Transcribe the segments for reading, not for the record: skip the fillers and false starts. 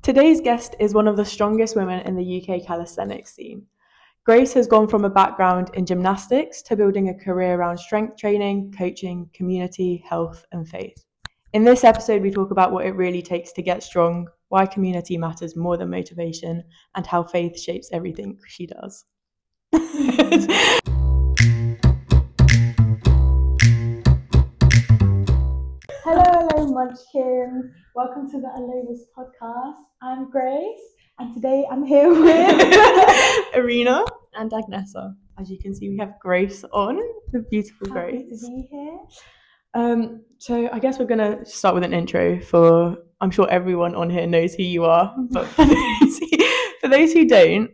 Today's guest is one of the strongest women in the UK calisthenics scene. Grace has gone from a background in gymnastics to building a career around strength training, coaching, community, health, and faith. In this episode, we talk about what it really takes to get strong, why community matters more than motivation, and how faith shapes everything she does. Hello, Munchkins. Welcome to the Alovas podcast. I'm Grace, and today I'm here with Irina and Agnesa. As you can see, we have Grace on, the beautiful Grace. Happy to be here. So I guess we're going to start with an intro for, I'm sure everyone on here knows who you are, but for those who don't,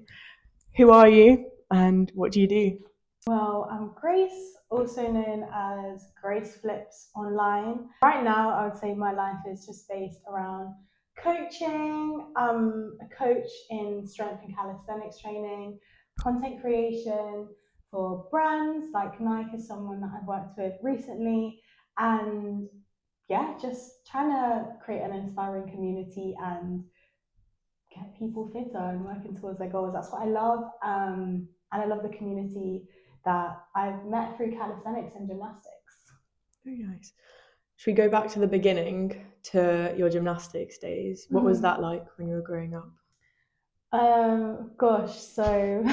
who are you and what do you do? Well, I'm Grace, also known as Grace Flips online. Right now, I would say my life is just based around coaching. I'm a coach in strength and calisthenics training, content creation for brands like Nike is someone that I've worked with recently, and just trying to create an inspiring community and get people fitter and working towards their goals. That's what I love. And I love the community that I've met through calisthenics and gymnastics. Very nice. Should we go back to the beginning, to your gymnastics days? What was that like when you were growing up? So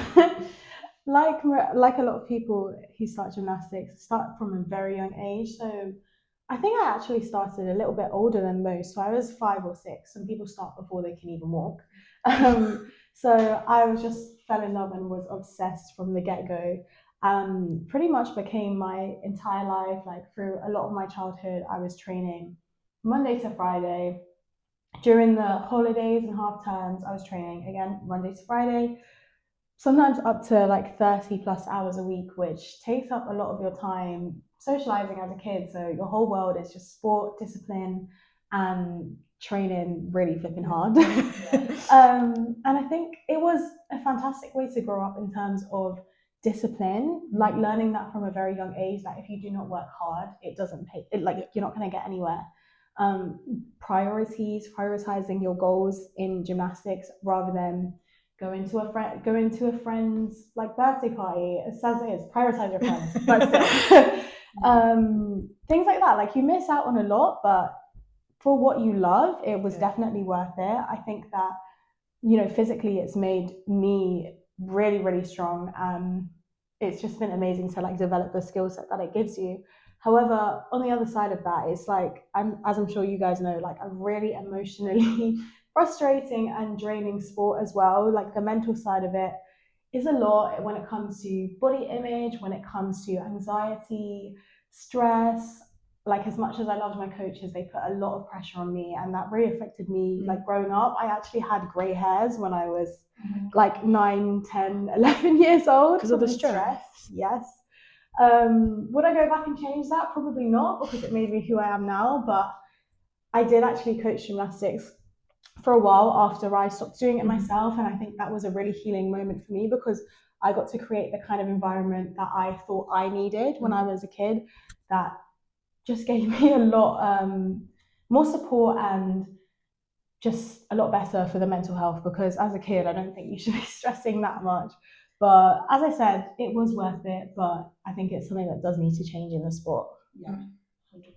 like a lot of people who start gymnastics, start from a very young age. So I think I actually started a little bit older than most. So I was 5 or 6. Some people start before they can even walk. So I was just fell in love and was obsessed from the get-go. Pretty much became my entire life. Like through a lot of my childhood, I was training Monday to Friday. During the holidays and half terms, I was training again Monday to Friday, sometimes up to like 30 plus hours a week, which takes up a lot of your time socializing as a kid. So your whole world is just sport, discipline, and training really flipping hard. And I think it was a fantastic way to grow up in terms of discipline, like learning that from a very young age, that if you do not work hard, it doesn't pay, you're not going to get anywhere. Prioritizing your goals in gymnastics rather than go into a friend's like birthday party. As sad as it is, prioritize your friends, but still. Things like that, like you miss out on a lot, but for what you love, it was definitely worth it. I think that, physically it's made me really, really strong. It's just been amazing to like develop the skill set that it gives you. However, on the other side of that, it's like, as I'm sure you guys know, like a really emotionally frustrating and draining sport as well. Like the mental side of it is a lot when it comes to body image, when it comes to anxiety, stress. Like as much as I loved my coaches, they put a lot of pressure on me, and that really affected me. Like growing up, I actually had grey hairs when I was like 9, 10, 11 years old because of the stress. Yes. Would I go back and change that? Probably not, because it made me who I am now. But I did actually coach gymnastics for a while after I stopped doing it myself, and I think that was a really healing moment for me, because I got to create the kind of environment that I thought I needed when I was a kid, that just gave me a lot more support and just a lot better for the mental health, because as a kid I don't think you should be stressing that much. But as I said, it was worth it, but I think it's something that does need to change in the sport. 100%.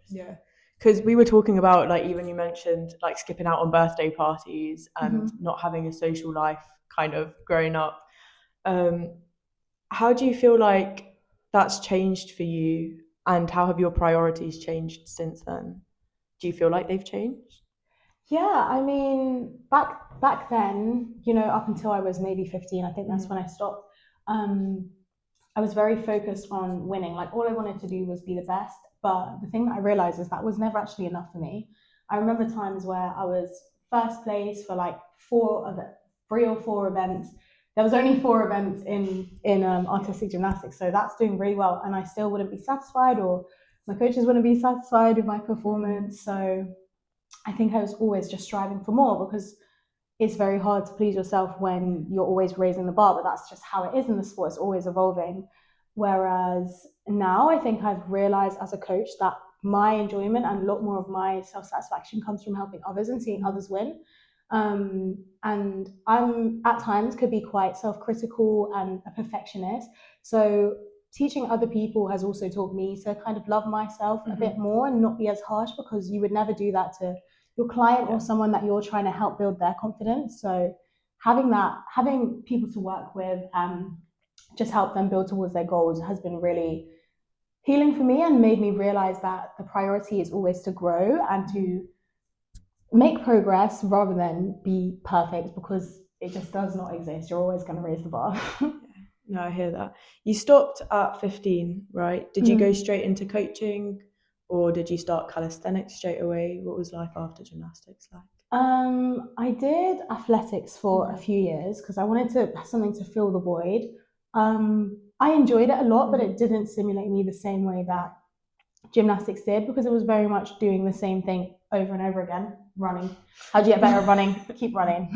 Yeah, because we were talking about, like, even you mentioned like skipping out on birthday parties and not having a social life kind of growing up. How do you feel like that's changed for you, and how have your priorities changed since then? Do you feel like they've changed? Yeah, I mean, back then, up until I was maybe 15, I think that's when I stopped. I was very focused on winning. Like all I wanted to do was be the best. But the thing that I realized is that was never actually enough for me. I remember times where I was first place for like 3 or 4 events. There was only 4 events in artistic gymnastics, so that's doing really well, and I still wouldn't be satisfied, or my coaches wouldn't be satisfied with my performance. So I think I was always just striving for more, because it's very hard to please yourself when you're always raising the bar, but that's just how it is in the sport. It's always evolving. Whereas now I think I've realized as a coach that my enjoyment and a lot more of my self-satisfaction comes from helping others and seeing others win. And I'm at times could be quite self-critical and a perfectionist. So teaching other people has also taught me to kind of love myself a bit more and not be as harsh, because you would never do that to your client or someone that you're trying to help build their confidence. So having people to work with and just help them build towards their goals has been really healing for me, and made me realize that the priority is always to grow and to make progress rather than be perfect, because it just does not exist. You're always going to raise the bar. No, I hear that. You stopped at 15, right? Did you go straight into coaching, or did you start calisthenics straight away? What was life after gymnastics like? I did athletics for a few years because I wanted to have something to fill the void. I enjoyed it a lot, but it didn't stimulate me the same way that gymnastics did, because it was very much doing the same thing over and over again. Running. How do you get better at running? Keep running.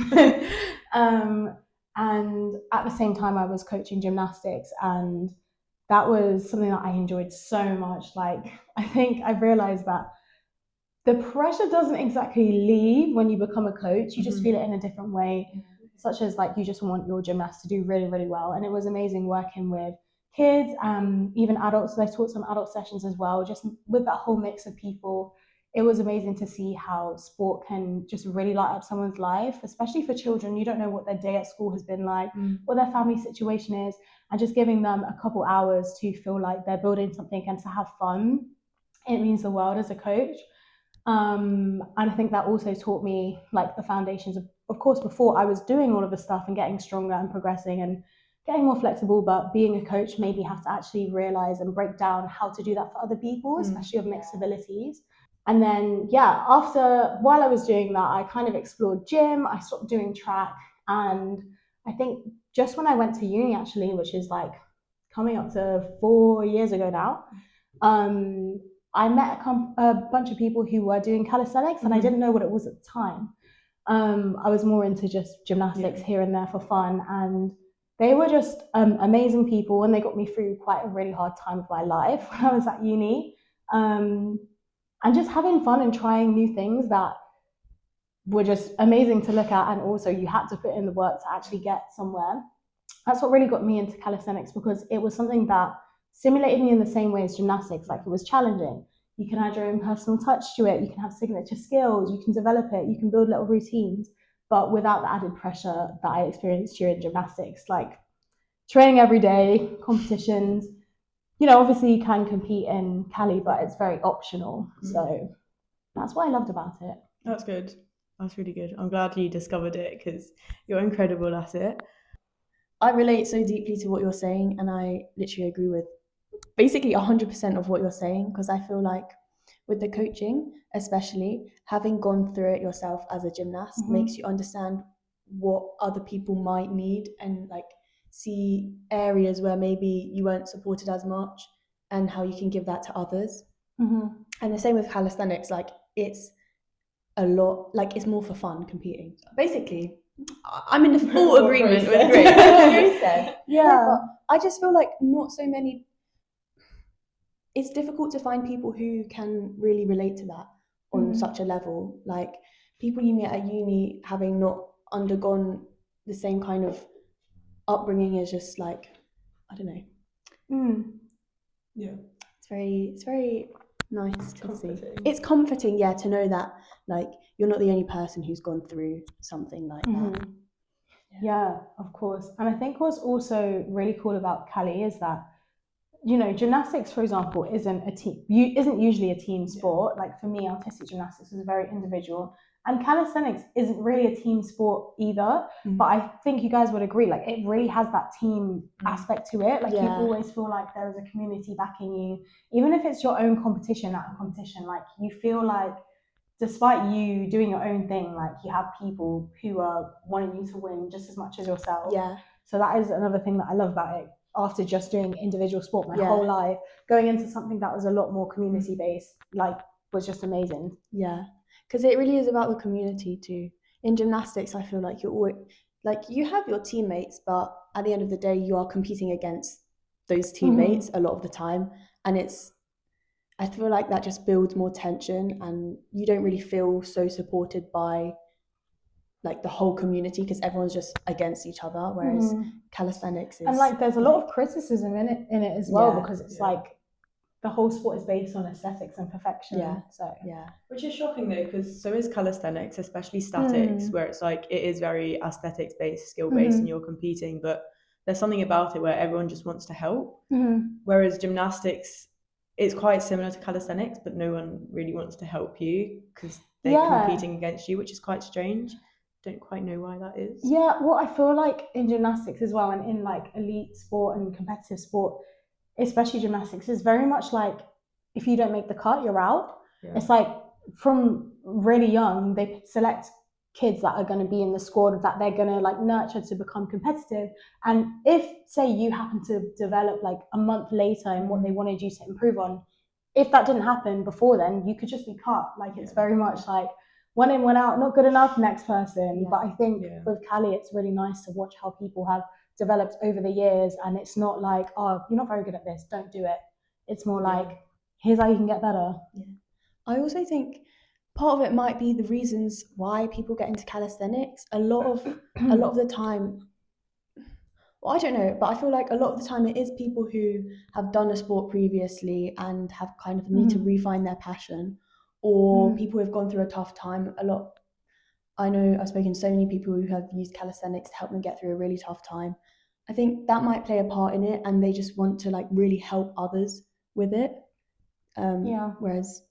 And at the same time, I was coaching gymnastics, and that was something that I enjoyed so much. Like, I think I've realized that the pressure doesn't exactly leave when you become a coach. You just feel it in a different way, such as like you just want your gymnast to do really, really well. And it was amazing working with kids, even adults. So I taught some adult sessions as well, just with that whole mix of people. It was amazing to see how sport can just really light up someone's life, especially for children. You don't know what their day at school has been like, what their family situation is, and just giving them a couple hours to feel like they're building something and to have fun. It means the world as a coach. And I think that also taught me like the foundations of course, before I was doing all of the stuff and getting stronger and progressing and getting more flexible, but being a coach made me have to actually realize and break down how to do that for other people, especially of mixed abilities. And then, yeah, while I was doing that, I kind of explored gym. I stopped doing track. And I think just when I went to uni, actually, which is like coming up to 4 years ago now, um, I met a bunch of people who were doing calisthenics, and I didn't know what it was at the time. I was more into just gymnastics here and there for fun, and they were just amazing people, and they got me through quite a really hard time of my life when I was at uni. Um, and just having fun and trying new things that were just amazing to look at, and also you had to put in the work to actually get somewhere. That's what really got me into calisthenics, because it was something that stimulated me in the same way as gymnastics. Like, it was challenging. You can add your own personal touch to it. You can have signature skills. You can develop it. You can build little routines, but without the added pressure that I experienced during gymnastics, like training every day, competitions. Obviously you can compete in Cali, but it's very optional. So that's what I loved about it. That's good. That's really good. I'm glad you discovered it because you're incredible at it. I relate so deeply to what you're saying, and I literally agree with basically 100% of what you're saying, because I feel like with the coaching, especially having gone through it yourself as a gymnast, makes you understand what other people might need, and like see areas where maybe you weren't supported as much and how you can give that to others. And the same with calisthenics, like it's a lot, like it's more for fun competing. Basically, I'm in full agreement with what you said. Yeah. But I just feel like not so many, it's difficult to find people who can really relate to that on such a level. Like people you meet at uni, having not undergone the same kind of upbringing, is just like, I don't know. Yeah. It's very nice to Comforting. see. It's comforting, yeah, to know that like you're not the only person who's gone through something like that. Yeah, of course. And I think what's also really cool about Cali is that, gymnastics, for example, isn't usually a team sport. Like for me, artistic gymnastics is very individual, and calisthenics isn't really a team sport either. But I think you guys would agree, like it really has that team aspect to it. Like you always feel like there is a community backing you, even if it's your own competition at a competition. Like you feel like, despite you doing your own thing, like you have people who are wanting you to win just as much as yourself. Yeah. So that is another thing that I love about it. After just doing individual sport my whole life, going into something that was a lot more community based, like, was just amazing. Yeah, because it really is about the community too. In gymnastics, I feel like you're always, like, you have your teammates, but at the end of the day, you are competing against those teammates a lot of the time, and I feel like that just builds more tension, and you don't really feel so supported by like the whole community, because everyone's just against each other, whereas calisthenics is, and like there's a lot of criticism in it as well, Yeah, because it's like the whole sport is based on aesthetics and perfection. Yeah. So Which is shocking though, because so is calisthenics, especially statics, where it's like it is very aesthetics based, skill based, and you're competing. But there's something about it where everyone just wants to help. Whereas gymnastics, it's quite similar to calisthenics, but no one really wants to help you because they're competing against you, which is quite strange. Don't quite know why that is. Yeah, well, I feel like in gymnastics as well, and in like elite sport and competitive sport, especially gymnastics, is very much like if you don't make the cut, you're out. Yeah. It's like from really young, they select kids that are going to be in the squad that they're going to like nurture to become competitive. And if, say, you happen to develop like a month later in what they wanted you to improve on, if that didn't happen before then, you could just be cut. Like it's very much like one in, one out, not good enough, next person. But I think with Cali, it's really nice to watch how people have developed over the years, and it's not like, oh, you're not very good at this, don't do it. It's more like, here's how you can get better. I also think part of it might be the reasons why people get into calisthenics. A lot of the time, well, I don't know, but I feel like a lot of the time it is people who have done a sport previously and have kind of need to refine their passion, or people who have gone through a tough time. I know I've spoken to so many people who have used calisthenics to help them get through a really tough time. I think that might play a part in it, and they just want to like really help others with it. Whereas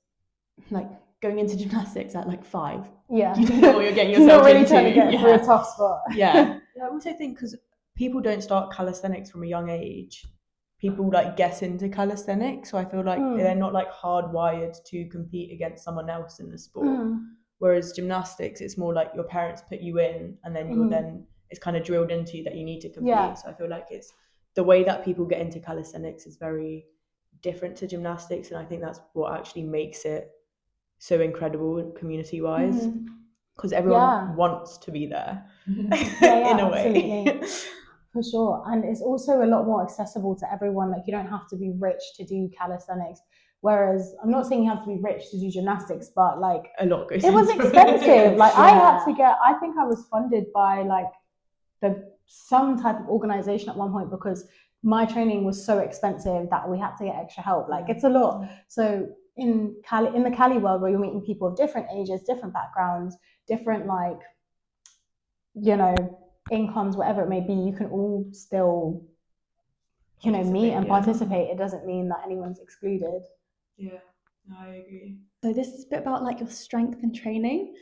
like going into gymnastics at like 5, you don't know what you're getting yourself really into. Trying to get through a tough spot. I also think because people don't start calisthenics from a young age, people like get into calisthenics, so I feel like they're not like hardwired to compete against someone else in the sport. Whereas gymnastics, it's more like your parents put you in, and then you're then it's kind of drilled into you that you need to compete. So I feel like it's the way that people get into calisthenics is very different to gymnastics, and I think that's what actually makes it so incredible community wise, because everyone wants to be there in a way. For sure. And it's also a lot more accessible to everyone. Like you don't have to be rich to do calisthenics. Whereas I'm not saying you have to be rich to do gymnastics, but like a lot goes it was expensive. Like I think I was funded by like some type of organization at one point, because my training was so expensive that we had to get extra help. Like it's a lot. So in the Cali world, where you're meeting people of different ages, different backgrounds, different like, you know, incomes, whatever it may be, you can all still, you know, meet and participate. It doesn't mean that anyone's excluded. Yeah, I agree. So this is a bit about like your strength and training.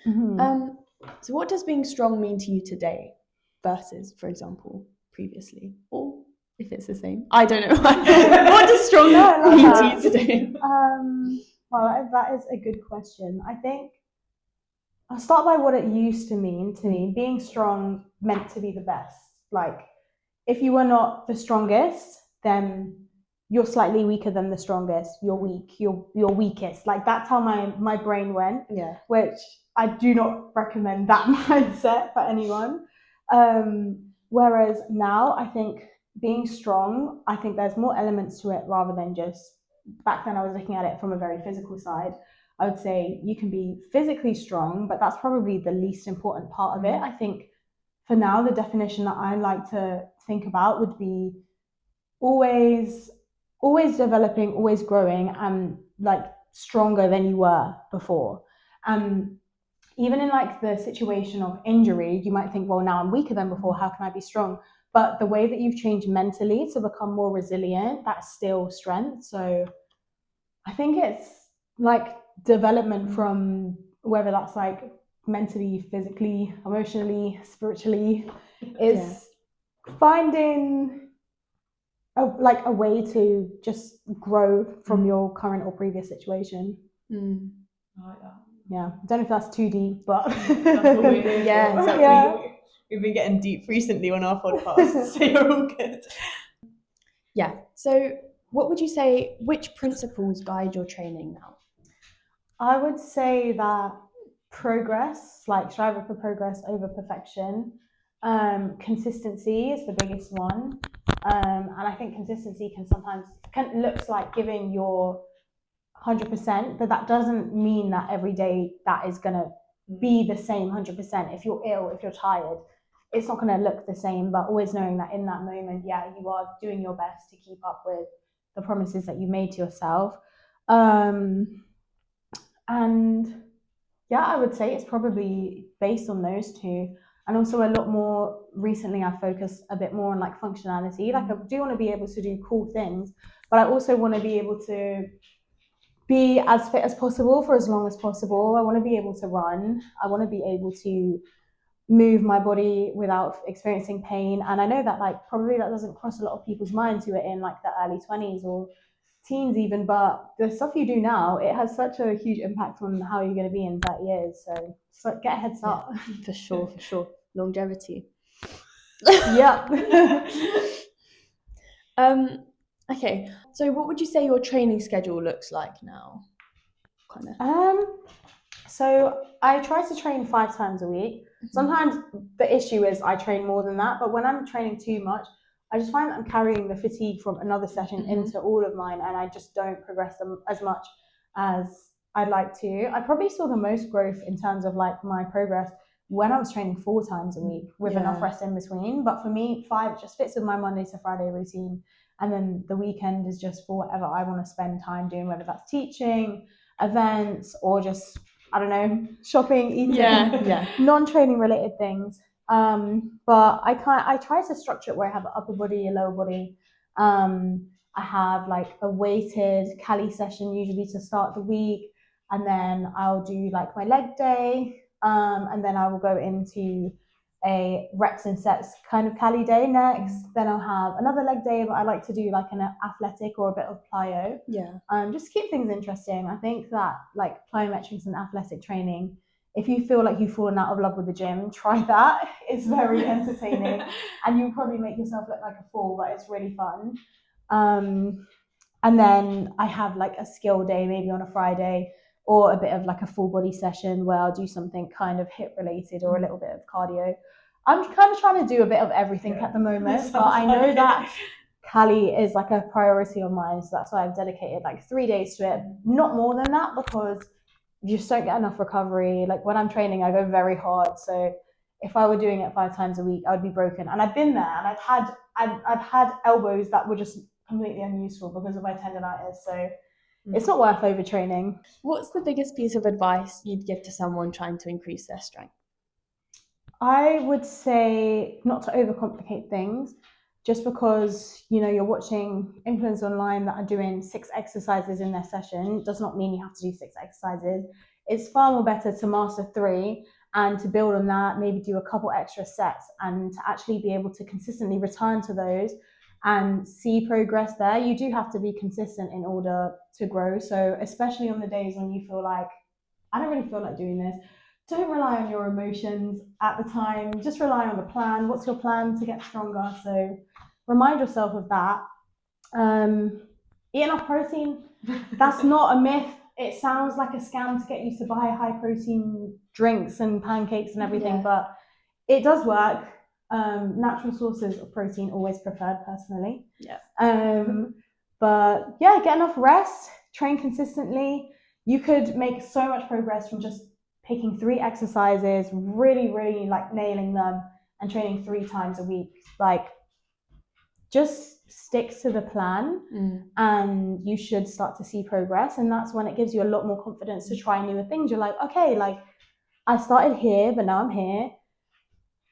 So what does being strong mean to you today versus, for example, previously? Or if it's the same, I don't know. What does strong mean to you today? Well, that is a good question. I think I'll start by what it used to mean to me. Being strong meant to be the best. Like, if you were not the strongest, then you're slightly weaker than the strongest. You're weak. You're weakest. Like, that's how my brain went. Yeah. Which I do not recommend that mindset for anyone. Whereas now, I think being strong, I think there's more elements to it rather than just, back then I was looking at it from a very physical side. I would say you can be physically strong, but that's probably the least important part of it. I think for now, the definition that I like to think about would be always developing, always growing, and like stronger than you were before. Even in like the situation of injury, you might think, well, now I'm weaker than before, how can I be strong? But the way that you've changed mentally to become more resilient, that's still strength. So I think it's like development from whether that's like mentally, physically, emotionally, spiritually, is finding a way to just grow from your current or previous situation. I like that. Yeah, I don't know if that's too deep, but that's what we're here for. Exactly. We've been getting deep recently on our podcast, so you're all good. Yeah. So what would you say, which principles guide your training now? I would say that progress, like striving for progress over perfection. Consistency is the biggest one. And I think consistency looks like giving your 100%, but that doesn't mean that every day that is going to be the same 100%. If you're ill, if you're tired, it's not going to look the same, but always knowing that in that moment, yeah, you are doing your best to keep up with the promises that you made to yourself. And yeah, I would say it's probably based on those two. And also a lot more recently, I focus a bit more on like functionality. Like I do want to be able to do cool things, but I also want to be able to be as fit as possible for as long as possible. I want to be able to run. I want to be able to move my body without experiencing pain. And I know that like probably that doesn't cross a lot of people's minds who are in like the early 20s or teens even, but the stuff you do now, it has such a huge impact on how you're going to be in 30 years. So get a head start. Yeah, for sure. Longevity. Yeah. Okay, so what would you say your training schedule looks like now? So I try to train 5 times a week. Sometimes the issue is I train more than that, but when I'm training too much, I just find that I'm carrying the fatigue from another session into all of mine, and I just don't progress them as much as I'd like to. I probably saw the most growth in terms of like my progress when I was training 4 times a week with enough rest in between. But for me, 5 just fits with my Monday to Friday routine, and then the weekend is just for whatever I want to spend time doing, whether that's teaching, events, or just I don't know, shopping, eating, non-training related things. But I try to structure it where I have an upper body, a lower body. I have like a weighted Cali session usually to start the week, and then I'll do like my leg day, and then I will go into a reps and sets kind of Cali day next. Then I'll have another leg day, but I like to do like an athletic or a bit of plyo. Just to keep things interesting. I think that like plyometrics and athletic training, if you feel like you've fallen out of love with the gym, try that. It's very entertaining, and you'll probably make yourself look like a fool, but it's really fun. And then I have like a skill day, maybe on a Friday, or a bit of like a full body session where I'll do something kind of hip related or a little bit of cardio. I'm kind of trying to do a bit of everything at the moment, but I know that Cali is like a priority of mine, so that's why I've dedicated like 3 days to it. Not more than that, because you just don't get enough recovery. Like when I'm training, I go very hard, so if I were doing it 5 times a week, I would be broken. And I've been there, and I've had elbows that were just completely unuseful because of my tendonitis. So it's not worth overtraining. What's the biggest piece of advice you'd give to someone trying to increase their strength? I would say not to overcomplicate things. Just because you're watching influencers online that are doing 6 exercises in their session does not mean you have to do 6 exercises. It's far more better to master 3 and to build on that, maybe do a couple extra sets, and to actually be able to consistently return to those and see progress there. You do have to be consistent in order to grow. So especially on the days when you feel like, I don't really feel like doing this, don't rely on your emotions at the time. Just rely on the plan. What's your plan to get stronger? So remind yourself of that. Eat enough protein. That's not a myth. It sounds like a scam to get you to buy high protein drinks and pancakes and everything, but it does work. Natural sources of protein always preferred, personally. But yeah, get enough rest, train consistently. You could make so much progress from just picking 3 exercises, really, really like nailing them, and training 3 times a week. Like, just stick to the plan, and you should start to see progress. And that's when it gives you a lot more confidence to try newer things. You're like, okay, like I started here, but now I'm here.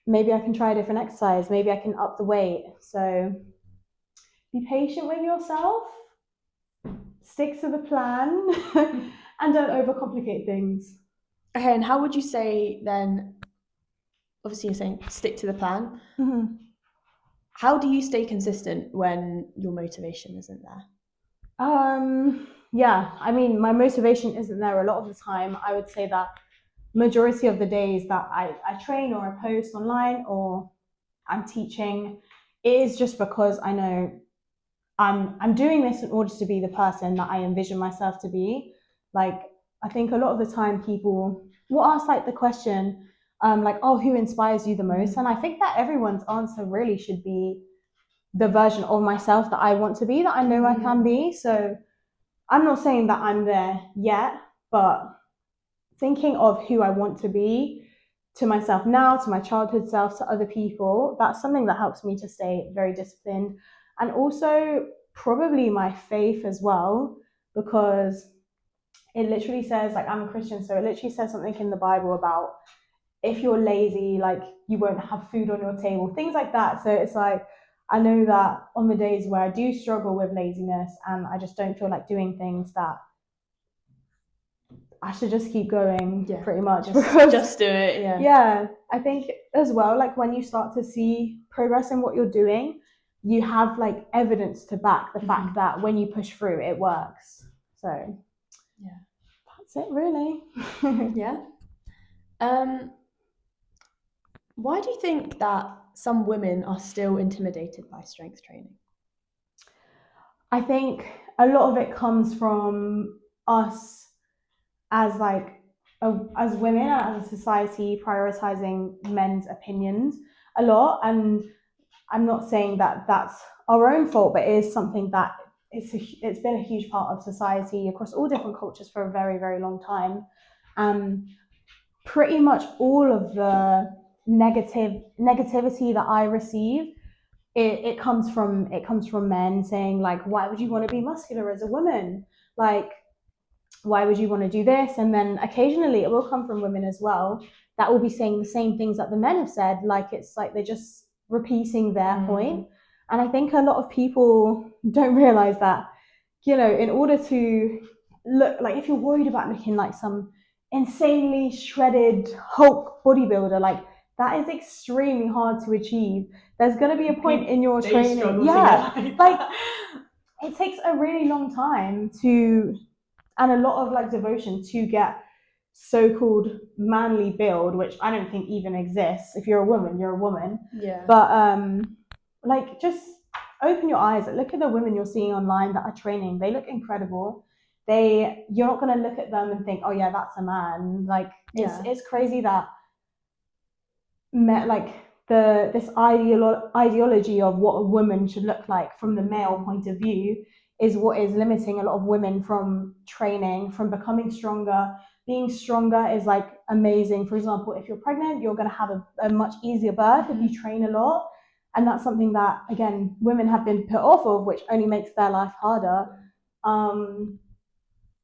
Maybe I can try a different exercise. Maybe I can up the weight. So be patient with yourself, stick to the plan, and don't overcomplicate things. Okay, and how would you say then, obviously you're saying stick to the plan. How do you stay consistent when your motivation isn't there? Yeah, I mean, my motivation isn't there a lot of the time. I would say that majority of the days that I train or I post online or I'm teaching, it is just because I know I'm doing this in order to be the person that I envision myself to be. Like, I think a lot of the time people will ask like the question, like, oh, who inspires you the most? And I think that everyone's answer really should be the version of myself that I want to be, that I know I can be. So I'm not saying that I'm there yet, but thinking of who I want to be, to myself now, to my childhood self, to other people, that's something that helps me to stay very disciplined. And also probably my faith as well, because it literally says, like, I'm a Christian, so it literally says something in the Bible about if you're lazy, like, you won't have food on your table, things like that. So it's like, I know that on the days where I do struggle with laziness and I just don't feel like doing things, that I should just keep going, pretty much. Just do it, Yeah, I think as well, like, when you start to see progress in what you're doing, you have like evidence to back the fact that when you push through, it works. So yeah, that's it, really. Yeah. Why do you think that some women are still intimidated by strength training? I think a lot of it comes from us as like as women and as a society prioritizing men's opinions a lot. And I'm not saying that that's our own fault, but it is something that it's been a huge part of society across all different cultures for a very, very long time. Pretty much all of the negativity that I receive, it comes from men saying, like, why would you want to be muscular as a woman? Like, why would you want to do this? And then occasionally it will come from women as well that will be saying the same things that the men have said. Like, it's like they're just repeating their point. And I think a lot of people don't realize that, you know, in order to look like, if you're worried about looking like some insanely shredded Hulk bodybuilder, like, that is extremely hard to achieve. There's going to be a point in your training. Like, it takes a really long time to, and a lot of like devotion to get so-called manly build, which I don't think even exists. If you're a woman, you're a woman. Yeah. But like, just open your eyes. Look at the women you're seeing online that are training. They look incredible. You're not going to look at them and think, oh yeah, that's a man. Like, it's crazy that like this ideology of what a woman should look like from the male point of view is what is limiting a lot of women from training, from becoming stronger. Being stronger is like amazing. For example, if you're pregnant, you're going to have a much easier birth if you train a lot. And that's something that, again, women have been put off of, which only makes their life harder.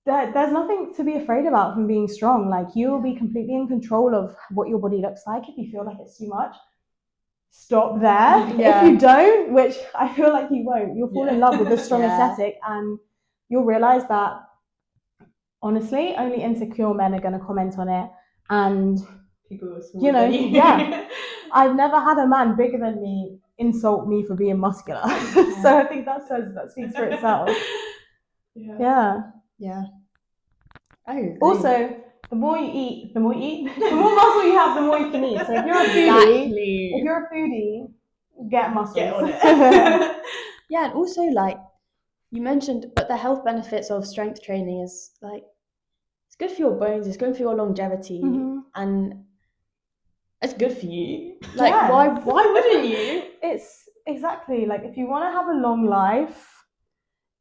There's nothing to be afraid about from being strong. Like, you'll be completely in control of what your body looks like. If you feel like it's too much, stop there. If you don't, which I feel like you won't, you'll fall in love with the strong aesthetic, and you'll realize that, honestly, only insecure men are going to comment on it. And people are you know, I've never had a man bigger than me insult me for being muscular. So I think that speaks for itself. Yeah. I agree. Also, the more you eat, the more muscle you have, the more you can eat. So if you're a foodie, get muscles. Get on it. Yeah, and also, like you mentioned, but the health benefits of strength training is like, it's good for your bones, it's good for your longevity, and it's good for you. Like, why wouldn't you? It's exactly like, if you want to have a long life,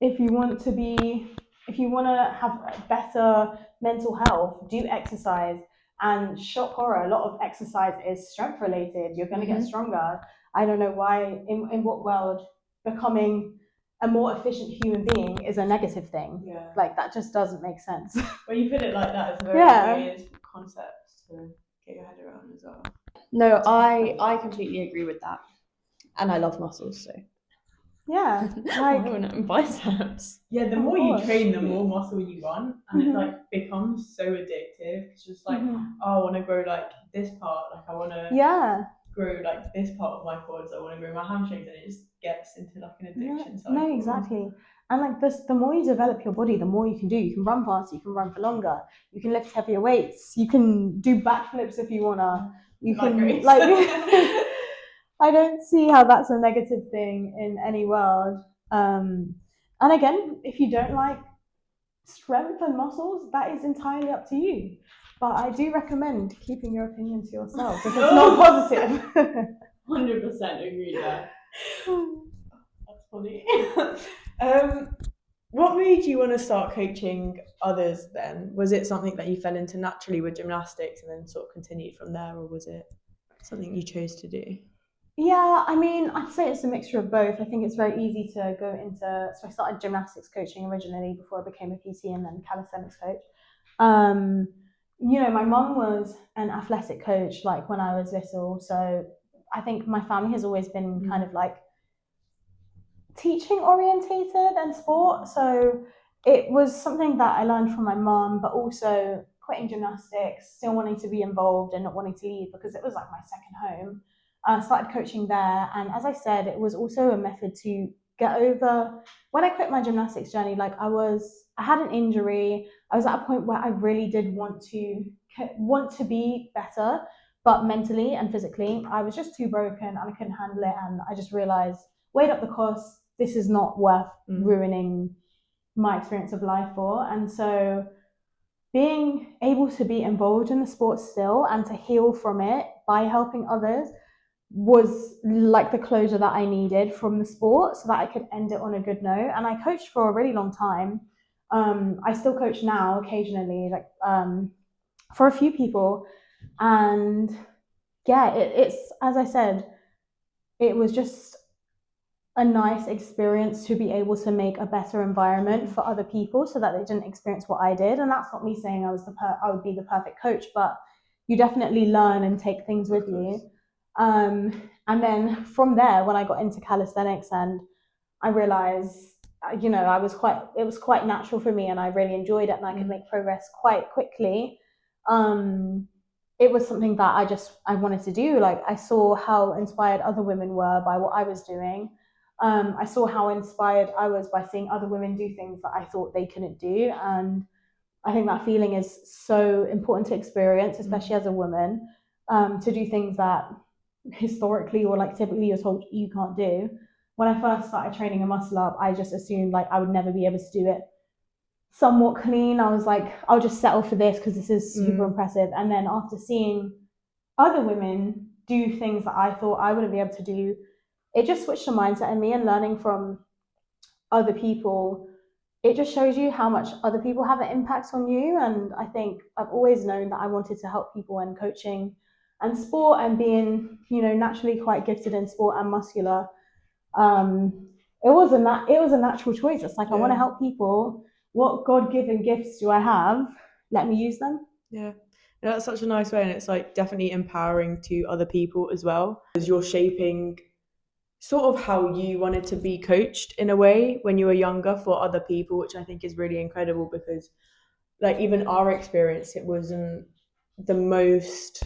if you want to have better mental health, do exercise. And shock horror, a lot of exercise is strength related. You're going to get stronger. I don't know why, in what world, becoming a more efficient human being is a negative thing. Like, that just doesn't make sense. When you put it like that, it's a very weird concept to get your head around as well. No, I completely agree with that. And I love muscles, so. Yeah, like biceps. Yeah, the more you train, the more muscle you want, and it like becomes so addictive. It's just like, oh, I want to grow like this part, like I want to grow like this part of my quads, I want to grow my hamstrings, and it just gets into like an addiction cycle. No, exactly. And like this, the more you develop your body, the more you can do. You can run faster, you can run for longer, you can lift heavier weights, you can do backflips if you wanna. You can like. I don't see how that's a negative thing in any world. And again, if you don't like strength and muscles, that is entirely up to you. But I do recommend keeping your opinion to yourself if it's not positive. 100% agree there. That's funny. What made you want to start coaching others then? Was it something that you fell into naturally with gymnastics and then sort of continued from there, or was it something you chose to do? Yeah, I mean, I'd say it's a mixture of both. I think it's very easy to go into. So I started gymnastics coaching originally before I became a PT and then calisthenics coach. Um, my mum was an athletic coach like when I was little, so I think my family has always been kind of like teaching orientated and sport. So it was something that I learned from my mum, but also quitting gymnastics, still wanting to be involved and not wanting to leave because it was like my second home. I started coaching there, and as I said, it was also a method to get over. When I quit my gymnastics journey, like I had an injury. I was at a point where I really did want to be better, but mentally and physically, I was just too broken and I couldn't handle it, and I just realized weighed up the cost. This is not worth ruining my experience of life for. And so being able to be involved in the sport still and to heal from it by helping others was like the closure that I needed from the sport so that I could end it on a good note. And I coached for a really long time. I still coach now occasionally, like for a few people. And yeah, it's as I said, it was just a nice experience to be able to make a better environment for other people so that they didn't experience what I did. And that's not me saying I would be the perfect coach, but you definitely learn and take things with you. And then from there, when I got into calisthenics and I realized, it was quite natural for me and I really enjoyed it and I could make progress quite quickly. It was something that I wanted to do. Like I saw how inspired other women were by what I was doing. I saw how inspired I was by seeing other women do things that I thought they couldn't do. And I think that feeling is so important to experience, especially as a woman, to do things that historically or like typically you're told you can't do. When I first started training a muscle up, I just assumed like I would never be able to do it somewhat clean. I was like, I'll just settle for this because this is super impressive. And then after seeing other women do things that I thought I wouldn't be able to do, it just switched the mindset in me. And learning from other people, it just shows you how much other people have an impact on you. And I think I've always known that I wanted to help people in coaching and sport, and being naturally quite gifted in sport and muscular. It was a natural choice. It's like I want to help people. What God-given gifts do I have? Let me use them. Yeah. No, that's such a nice way, and it's like definitely empowering to other people as well, because you're shaping sort of how you wanted to be coached in a way when you were younger for other people, which I think is really incredible. Because like even our experience, it wasn't the most,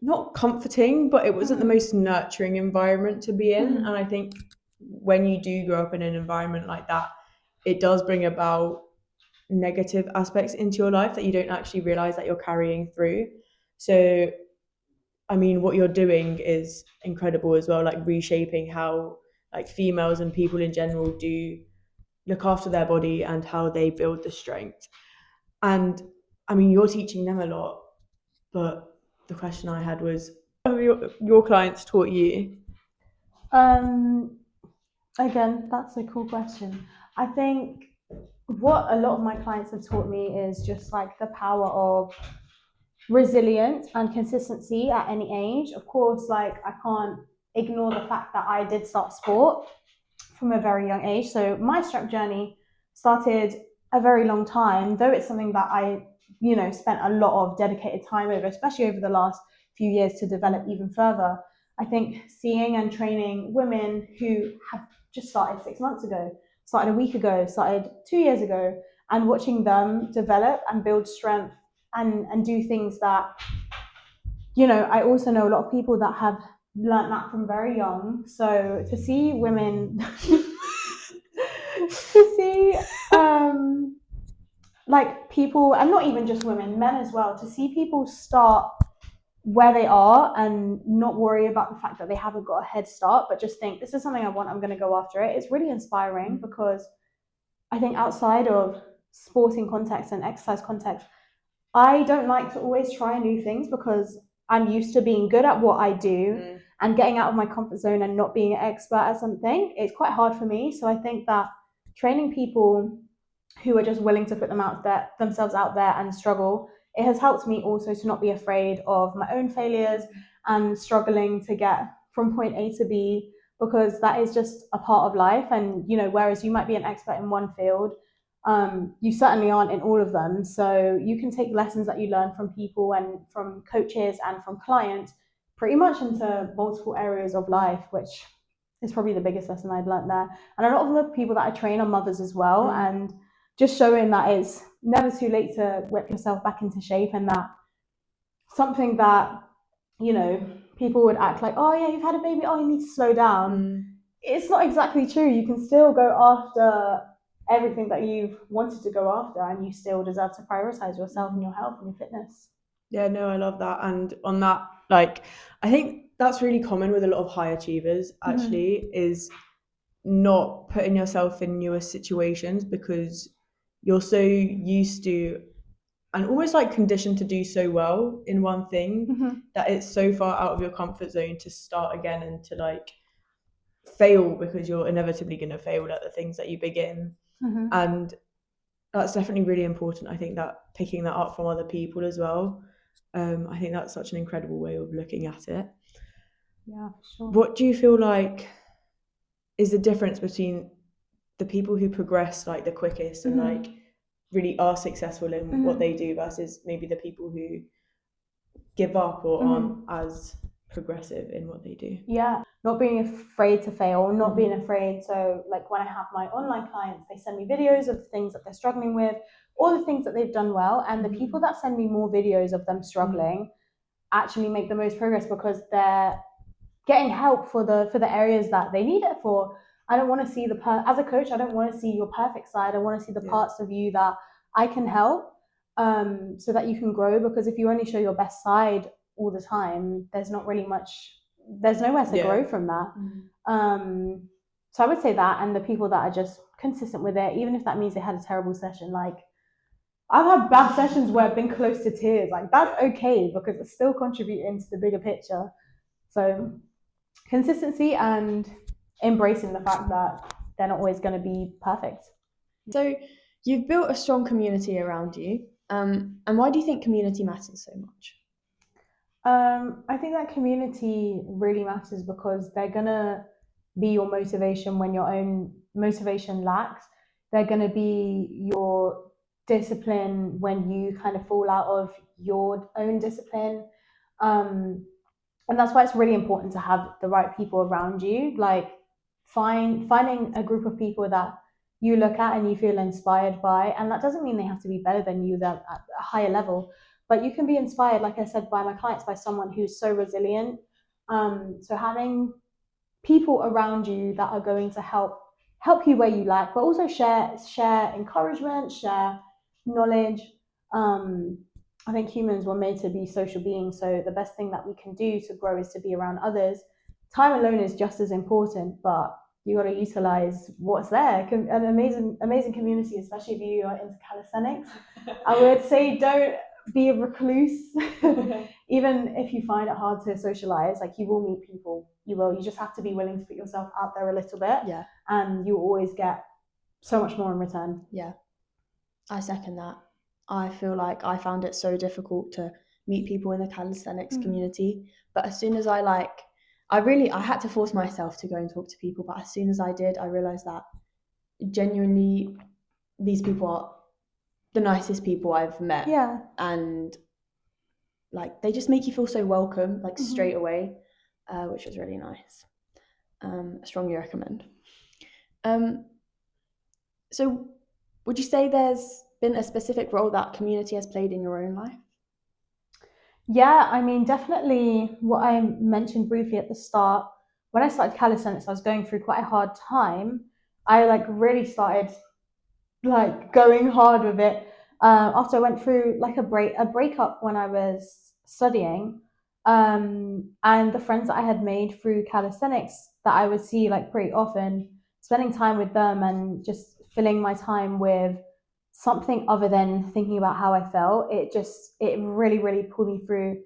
not comforting, but it wasn't the most nurturing environment to be in. And I think when you do grow up in an environment like that, it does bring about negative aspects into your life that you don't actually realize that you're carrying through. So I mean, what you're doing is incredible as well, like reshaping how like females and people in general do look after their body and how they build the strength. And I mean, you're teaching them a lot, but the question I had was, have your clients taught you? Again, that's a cool question. I think what a lot of my clients have taught me is just like the power of resilience and consistency at any age. Of course, like I can't ignore the fact that I did start sport from a very young age. So my strength journey started a very long time, though it's something that I, spent a lot of dedicated time over, especially over the last few years to develop even further. I think seeing and training women who have just started 6 months ago, started a week ago, started 2 years ago, and watching them develop and build strength and do things that, I also know a lot of people that have learnt that from very young. So to see women, to see like people, and not even just women, men as well, to see people start where they are and not worry about the fact that they haven't got a head start, but just think this is something I want, I'm going to go after it. It's really inspiring because I think outside of sporting context and exercise context, I don't like to always try new things because I'm used to being good at what I do and getting out of my comfort zone and not being an expert at something. It's quite hard for me. So I think that training people who are just willing to put themselves out there and struggle, it has helped me also to not be afraid of my own failures and struggling to get from point A to B, because that is just a part of life. And whereas you might be an expert in one field, you certainly aren't in all of them. So you can take lessons that you learn from people and from coaches and from clients pretty much into multiple areas of life, which is probably the biggest lesson I've learned there. And a lot of the people that I train are mothers as well, and just showing that it's never too late to whip yourself back into shape, and that something that people would act like, oh yeah, you've had a baby, oh you need to slow down. It's not exactly true. You can still go after everything that you've wanted to go after, and you still deserve to prioritize yourself and your health and your fitness. Yeah, no, I love that. And on that, like, I think that's really common with a lot of high achievers, actually, is not putting yourself in newer situations because you're so used to and almost like conditioned to do so well in one thing that it's so far out of your comfort zone to start again and to like fail, because you're inevitably going to fail at the things that you begin. And that's definitely really important. I think that picking that up from other people as well, I think that's such an incredible way of looking at it. Yeah, for sure. What do you feel like is the difference between the people who progress like the quickest and like really are successful in what they do versus maybe the people who give up or aren't as progressive in what they do? Yeah, not being afraid to fail, not being afraid. So like when I have my online clients, they send me videos of the things that they're struggling with, all the things that they've done well, and the people that send me more videos of them struggling actually make the most progress because they're getting help for the areas that they need it for. I don't want to see as a coach, I don't want to see your perfect side. I want to see the parts of you that I can help, so that you can grow, because if you only show your best side all the time, there's nowhere to grow from that. So I would say that, and the people that are just consistent with it, even if that means they had a terrible session. Like, I've had bad sessions where I've been close to tears. Like, that's okay because it's still contributing to the bigger picture. So consistency and embracing the fact that they're not always going to be perfect. So you've built a strong community around you, and why do you think community matters so much? I think that community really matters because they're going to be your motivation when your own motivation lacks. They're going to be your discipline when you kind of fall out of your own discipline. And that's why it's really important to have the right people around you. Like finding a group of people that you look at and you feel inspired by, and that doesn't mean they have to be better than you, they're at a higher level, but you can be inspired, like I said, by my clients, by someone who's so resilient. So having people around you that are going to help you where you lack, but also share encouragement, share knowledge. I think humans were made to be social beings, so the best thing that we can do to grow is to be around others. Time alone is just as important, but you got to utilize what's there. An amazing community, especially if you are into calisthenics. I would say don't be a recluse. Even if you find it hard to socialize, like, you will meet people. You just have to be willing to put yourself out there a little bit. Yeah. And you always get so much more in return. Yeah, I second that. I feel like I found it so difficult to meet people in the calisthenics community, but as soon as I had to force myself to go and talk to people, but as soon as I did, I realized that genuinely these people are the nicest people I've met. Yeah. And like, they just make you feel so welcome, like straight away, which was really nice. I strongly recommend. So would you say there's been a specific role that community has played in your own life? Yeah, I mean, definitely what I mentioned briefly at the start. When I started calisthenics, I was going through quite a hard time. I really started going hard with it after I went through a breakup when I was studying, and the friends that I had made through calisthenics that I would see pretty often, spending time with them and just filling my time with something other than thinking about how I felt. It really, really pulled me through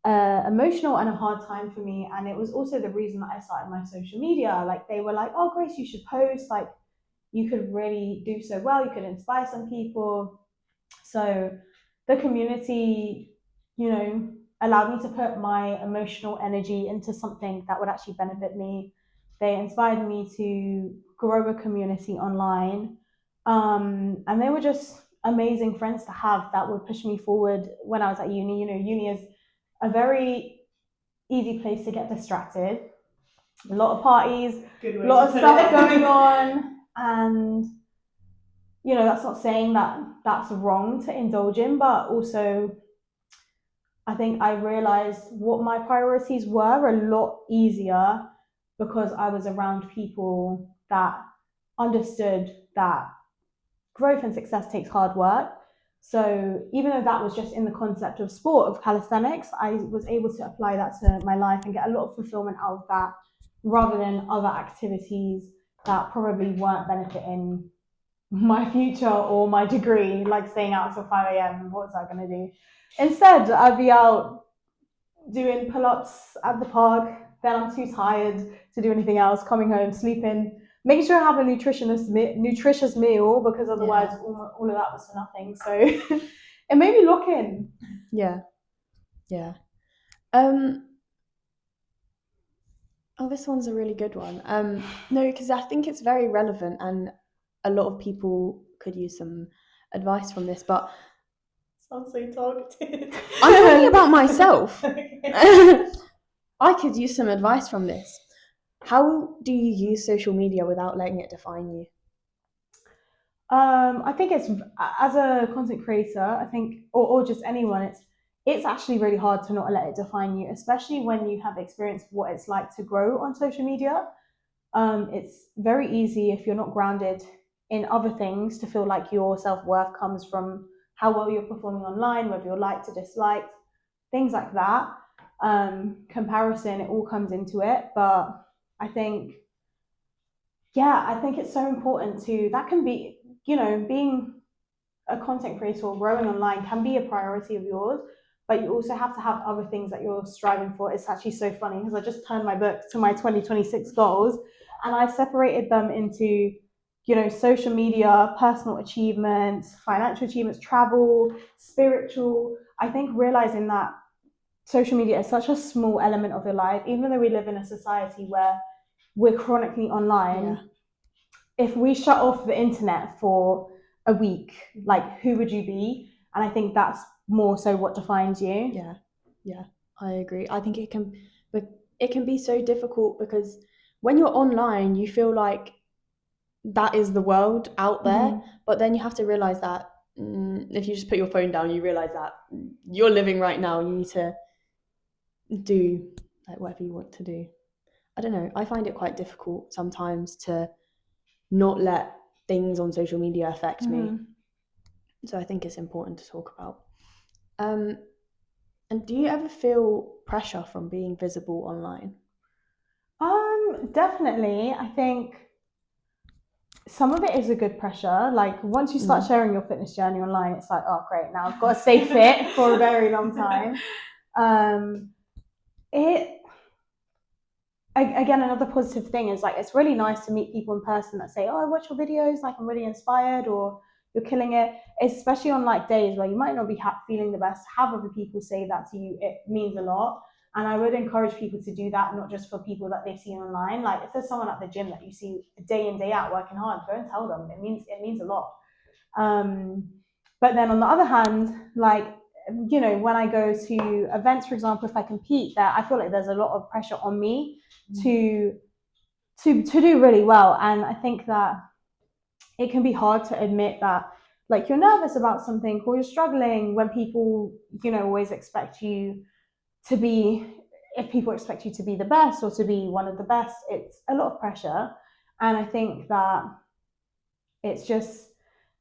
emotional and a hard time for me. And it was also the reason that I started my social media. Like, they were like, oh Grace, you should post, you could really do so well. You could inspire some people. So the community, allowed me to put my emotional energy into something that would actually benefit me. They inspired me to grow a community online. And they were just amazing friends to have that would push me forward when I was at uni. Uni is a very easy place to get distracted. A lot of parties, a lot of stuff going on, and that's not saying that that's wrong to indulge in, but also I think I realized what my priorities were a lot easier because I was around people that understood that growth and success takes hard work. So even though that was just in the concept of sport, of calisthenics, I was able to apply that to my life and get a lot of fulfillment out of that rather than other activities that probably weren't benefiting my future or my degree, like staying out till 5 a.m. What was I going to do? Instead, I'd be out doing pull-ups at the park. Then I'm too tired to do anything else, coming home, sleeping, making sure I have a nutritious meal, because otherwise all of that was for nothing. So it made me look in. Yeah. Oh, this one's a really good one. No, because I think it's very relevant and a lot of people could use some advice from this, but sounds so targeted. I'm talking about myself. I could use some advice from this. How do you use social media without letting it define you? I think it's, as a content creator, I think, or just anyone, it's actually really hard to not let it define you, especially when you have experienced what it's like to grow on social media. It's very easy, if you're not grounded in other things, to feel like your self-worth comes from how well you're performing online, whether you're liked or disliked, things like that. Comparison, it all comes into it. But I think it's so important that can be, being a content creator or growing online can be a priority of yours, but you also have to have other things that you're striving for. It's actually so funny because I just turned my book to my 2026 goals, and I separated them into, social media, personal achievements, financial achievements, travel, spiritual. I think realizing that social media is such a small element of your life, even though we live in a society where we're chronically online. If we shut off the internet for a week, like, who would you be? And I think that's more so what defines you. Yeah, I agree. I think it can be so difficult because when you're online, you feel like that is the world out there, but then you have to realize that if you just put your phone down, you realize that you're living right now. You need to do like whatever you want to do. I don't know. I find it quite difficult sometimes to not let things on social media affect me. So I think it's important to talk about. And do you ever feel pressure from being visible online? Definitely. I think some of it is a good pressure. Like, once you start sharing your fitness journey online, it's like, oh great, now I've got to stay fit for a very long time. Again, another positive thing is, like, it's really nice to meet people in person that say, oh, I watch your videos, like, I'm really inspired, or you're killing it. Especially on like days where you might not be feeling the best, have other people say that to you, it means a lot. And I would encourage people to do that, not just for people that they've seen online. Like, if there's someone at the gym that you see day in, day out working hard, go and tell them. It means a lot. But then on the other hand, like, when I go to events, for example, if I compete there, I feel like there's a lot of pressure on me to do really well. And I think that it can be hard to admit that, like, you're nervous about something or you're struggling when people, always expect you to be, if people expect you to be the best or to be one of the best, it's a lot of pressure. And I think that it's just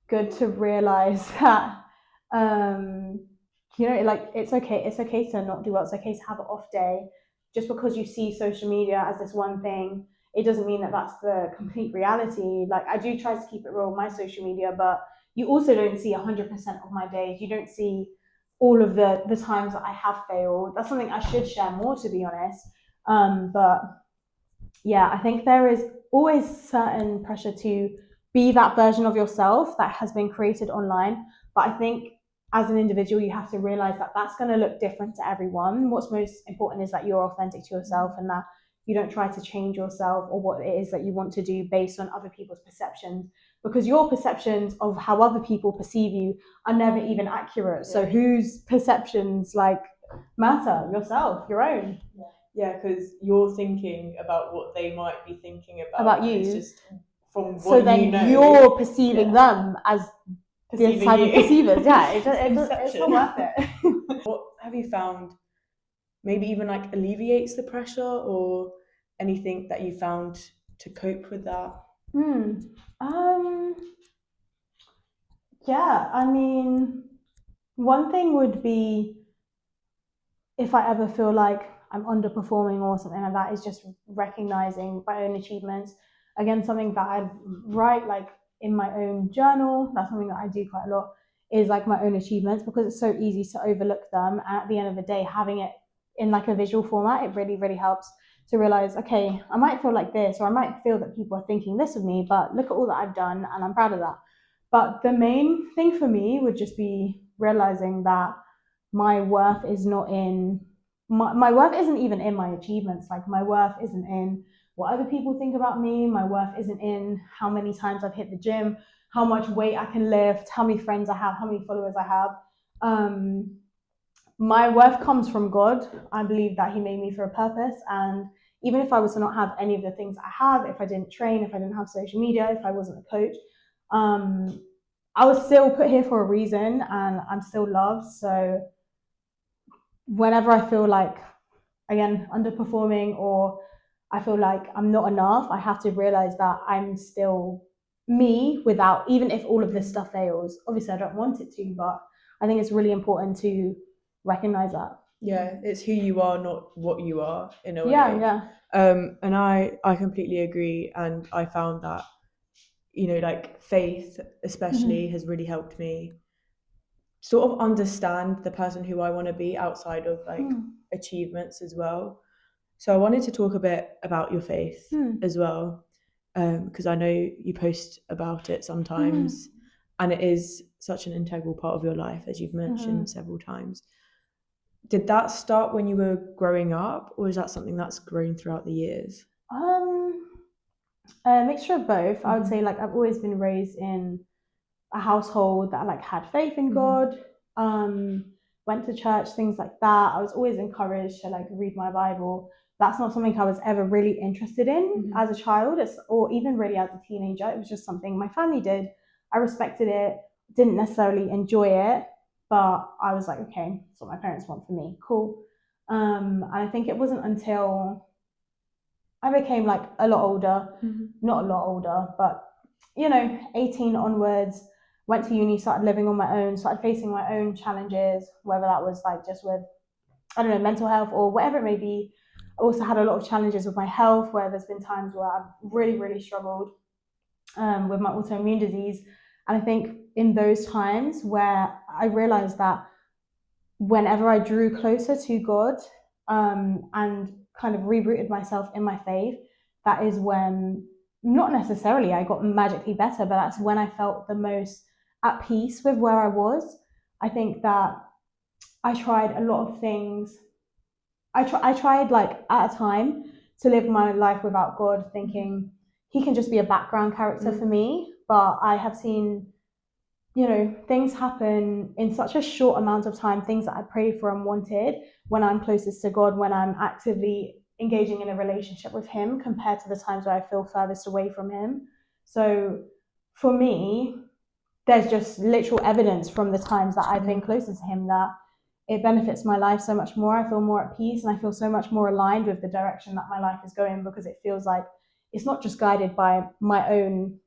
good to realize that, like, it's okay to not do well. It's okay to have an off day. Just because you see social media as this one thing, it doesn't mean that that's the complete reality. Like, I do try to keep it real on my social media, but you also don't see 100% of my days. You don't see all of the times that I have failed. That's something I should share more, to be honest. But yeah, I think there is always certain pressure to be that version of yourself that has been created online. But I think as an individual, you have to realize that that's going to look different to everyone. What's most important is that you're authentic to yourself and that you don't try to change yourself or what it is that you want to do based on other people's perceptions, because your perceptions of how other people perceive you are never even accurate. So whose perceptions like matter? Yourself, your own. Yeah, because you're thinking about what they might be thinking About you. It's just from what So then you know. you're perceiving them as this type of perceivers. Yeah, it's not worth it. What have you found maybe even like alleviates the pressure, or anything that you found to cope with that? Yeah, I mean, one thing would be if I ever feel like I'm underperforming or something like that, is just recognizing my own achievements. Again, something that I write like in my own journal, that's something that I do quite a lot, is like my own achievements, because it's so easy to overlook them. And at the end of the day, having it in like a visual format, it really, really helps to realize, okay, I might feel like this, or I might feel that people are thinking this of me, but look at all that I've done and I'm proud of that. But the main thing for me would just be realizing that my worth is not in my worth isn't even in my achievements. Like, my worth isn't in what other people think about me. My worth isn't in how many times I've hit the gym, how much weight I can lift, how many friends I have, how many followers I have. My worth comes from God. I believe that He made me for a purpose, and even if I was to not have any of the things I have, if I didn't train, if I didn't have social media, if I wasn't a coach, I was still put here for a reason, and I'm still loved. So whenever I feel like, again, underperforming, or I feel like I'm not enough, I have to realize that I'm still me, without, even if all of this stuff fails. Obviously, I don't want it to, but I think it's really important to recognize that. Yeah, it's who you are, not what you are, in a way. Yeah. And I completely agree, and I found that, like faith especially has really helped me sort of understand the person who I want to be outside of like achievements as well. So I wanted to talk a bit about your faith as well, because I know you post about it sometimes, and it is such an integral part of your life, as you've mentioned several times. Did that start when you were growing up, or is that something that's grown throughout the years? A mixture of both. I would say, like, I've always been raised in a household that like had faith in God, went to church, things like that. I was always encouraged to like read my Bible. That's not something I was ever really interested in as a child, or even really as a teenager. It was just something my family did. I respected it, didn't necessarily enjoy it, but I was like, okay, that's what my parents want for me. Cool. And I think it wasn't until I became like a lot older, not a lot older, but 18 onwards, went to uni, started living on my own, started facing my own challenges, whether that was like just with, I don't know, mental health or whatever it may be. I also had a lot of challenges with my health, where there's been times where I've really, really struggled with my autoimmune disease. And I think in those times where I realized that whenever I drew closer to God, and kind of rerouted myself in my faith, that is when, not necessarily I got magically better, but that's when I felt the most at peace with where I was. I think that I tried a lot of things. I tried like at a time to live my life without God, thinking He can just be a background character for me. But I have seen things happen in such a short amount of time, things that I prayed for and wanted, when I'm closest to God, when I'm actively engaging in a relationship with Him, compared to the times where I feel furthest away from Him. So for me, there's just literal evidence from the times that I've been closer to Him that it benefits my life so much more. I feel more at peace, and I feel so much more aligned with the direction that my life is going, because it feels like it's not just guided by my own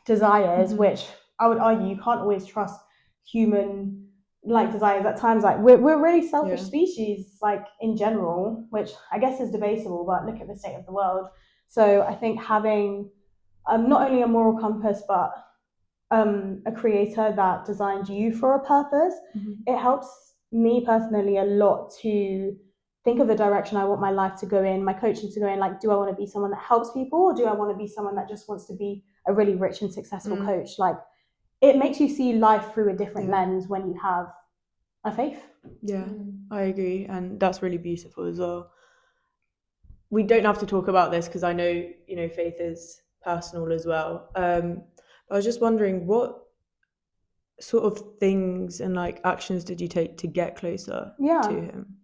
desires, which I would argue you can't always trust human like desires at times. Like, we're really selfish species, like, in general, which I guess is debatable, but look at the state of the world. So I think having not only a moral compass, but a creator that designed you for a purpose, it helps me personally a lot to think of the direction I want my life to go in, my coaching to go in. Like, do I want to be someone that helps people, or do I want to be someone that just wants to be a really rich and successful coach. Like, it makes you see life through a different lens when you have a faith. Yeah, I agree, and that's really beautiful as well. We don't have to talk about this because I know, you know, faith is personal as well. But I was just wondering, what sort of things and like actions did you take to get closer to him?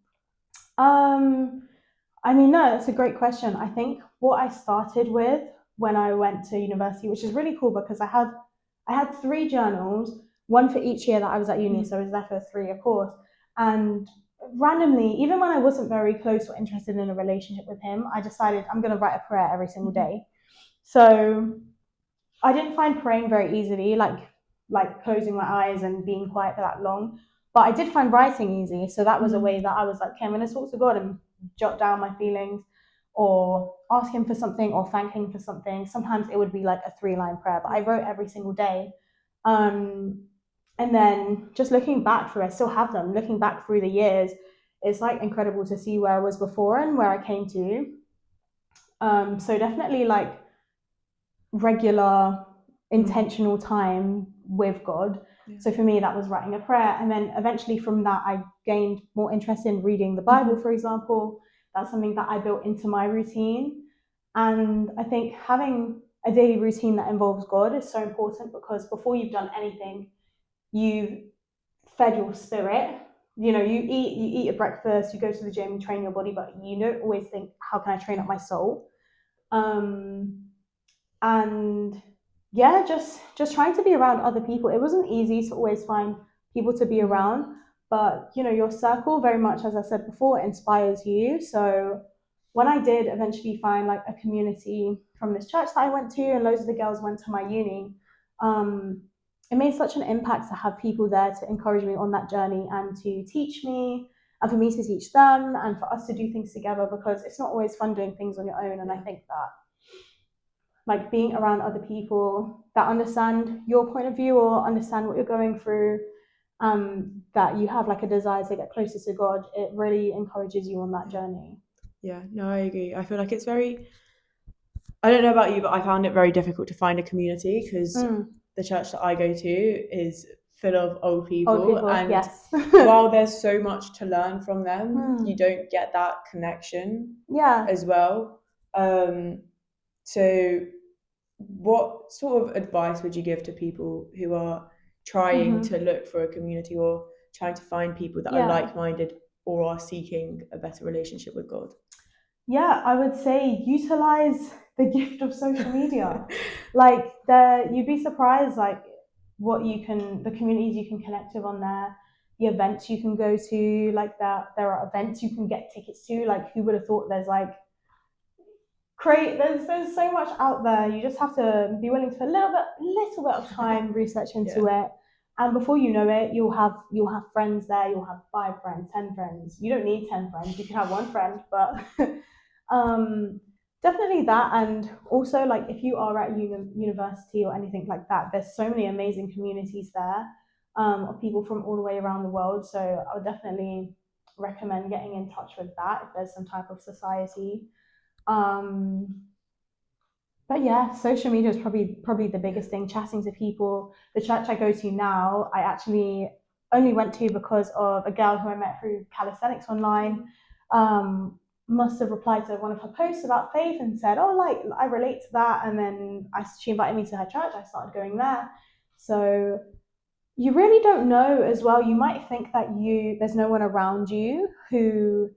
I mean, no, that's a great question. I think what I started with when I went to university, which is really cool because I had 3 journals, one for each year that I was at uni, so I was there for a 3-year course. And randomly, even when I wasn't very close or interested in a relationship with him, I decided I'm going to write a prayer every single day. So I didn't find praying very easily, like closing my eyes and being quiet for that long. But I did find writing easy. So that was a way that I was like, okay, I'm going to talk to God and jot down my feelings or ask him for something or thank him for something. Sometimes it would be like a 3-line prayer, but I wrote every single day. And then just looking back through, I still have them. Looking back through the years, it's like incredible to see where I was before and where I came to. So definitely like regular intentional time with God. So for me, that was writing a prayer. And then eventually from that, I gained more interest in reading the Bible, for example. That's something that I built into my routine. And I think having a daily routine that involves God is so important because before you've done anything, you fed your spirit. You know, you eat a breakfast, you go to the gym, you train your body, but you don't always think, how can I train up my soul? And yeah, just trying to be around other people. It wasn't easy to always find people to be around, but you know, your circle very much, as I said before, inspires you. So when I did eventually find like a community from this church that I went to, and loads of the girls went to my uni, it made such an impact to have people there to encourage me on that journey and to teach me and for me to teach them and for us to do things together, because it's not always fun doing things on your own. And I think that like being around other people that understand your point of view or understand what you're going through, that you have like a desire to get closer to God, it really encourages you on that journey. Yeah, no, I agree. I feel like it's very, I don't know about you, but I found it very difficult to find a community because the church that I go to is full of old people, and yes. while there's so much to learn from them, you don't get that connection as well. So what sort of advice would you give to people who are trying to look for a community or trying to find people that are like-minded or are seeking a better relationship with God? Yeah, I would say utilize the gift of social media. Like you'd be surprised like what you can, the communities you can connect with on there, the events you can go to, like that there are events you can get tickets to. Like who would have thought there's like there's so much out there. You just have to be willing to put a little bit of time research into it, and before you know it, you'll have friends there. You'll have 5 friends, 10 friends. You don't need 10 friends. You can have 1 friend, but definitely that. And also like if you are at university or anything like that, there's so many amazing communities there, of people from all the way around the world. So I would definitely recommend getting in touch with that if there's some type of society. But yeah, social media is probably the biggest thing. Chatting to people. The church I go to now, I actually only went to because of a girl who I met through Calisthenics online. Must have replied to one of her posts about faith and said, "Oh, like I relate to that." And then she invited me to her church. I started going there. So you really don't know as well. You might think that there's no one around you who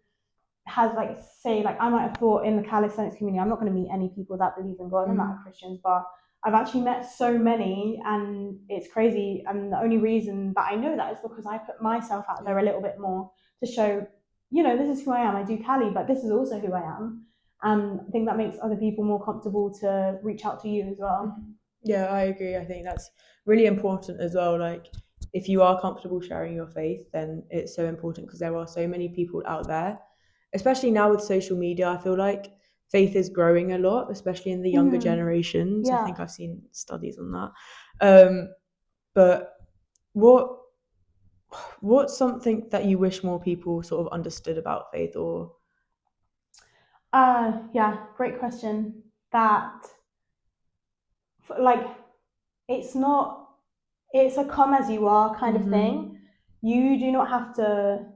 has like, say, like I might have thought in the calisthenics community, I'm not going to meet any people that believe in God and that are Christians, but I've actually met so many, and it's crazy. And the only reason that I know that is because I put myself out there a little bit more to show, you know, this is who I am. I do Cali, but this is also who I am. And I think that makes other people more comfortable to reach out to you as well. Yeah, I agree. I think that's really important as well. Like, if you are comfortable sharing your faith, then it's so important because there are so many people out there, especially now with social media. I feel like faith is growing a lot, especially in the younger generations. I think I've seen studies on that. But what's something that you wish more people sort of understood about faith? Or yeah, great question. That like it's not, it's a come as you are kind of thing. You do not have to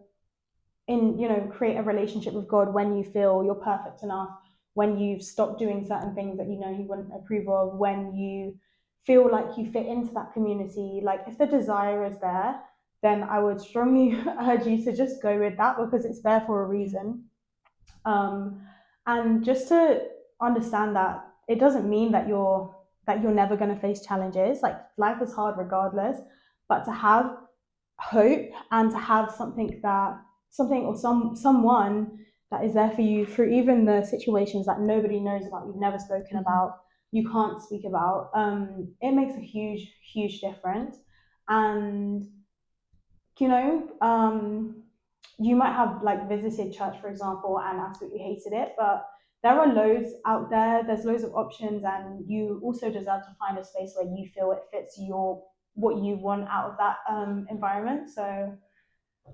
create a relationship with God when you feel you're perfect enough, when you've stopped doing certain things that you know He wouldn't approve of, when you feel like you fit into that community. Like if the desire is there, then I would strongly urge you to just go with that because it's there for a reason. And just to understand that it doesn't mean that you're never going to face challenges. Like life is hard regardless, but to have hope and to have something or someone that is there for you through even the situations that nobody knows about, you've never spoken about, you can't speak about, it makes a huge difference. And you might have like visited church, for example, and absolutely hated it, but there are loads out there, there's loads of options, and you also deserve to find a space where you feel it fits what you want out of that environment. So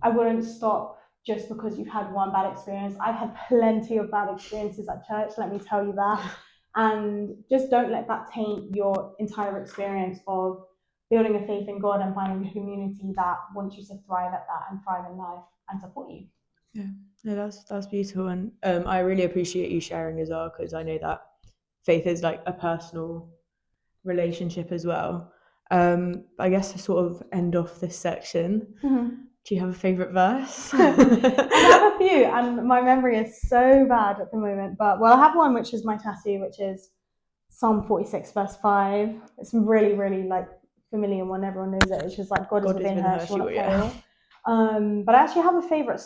I wouldn't stop just because you've had one bad experience. I've had plenty of bad experiences at church, let me tell you that. And just don't let that taint your entire experience of building a faith in God and finding a community that wants you to thrive at that and thrive in life and support you. Yeah, no, that's beautiful, and I really appreciate you sharing as well, because I know that faith is like a personal relationship as well. I guess to sort of end off this section, do you have a favourite verse? I have a few, and my memory is so bad at the moment, but I have one which is my tattoo, which is Psalm 46 verse 5. It's really like familiar one, everyone knows it. It's just like God has been her, she will not fail. But I actually have a favourite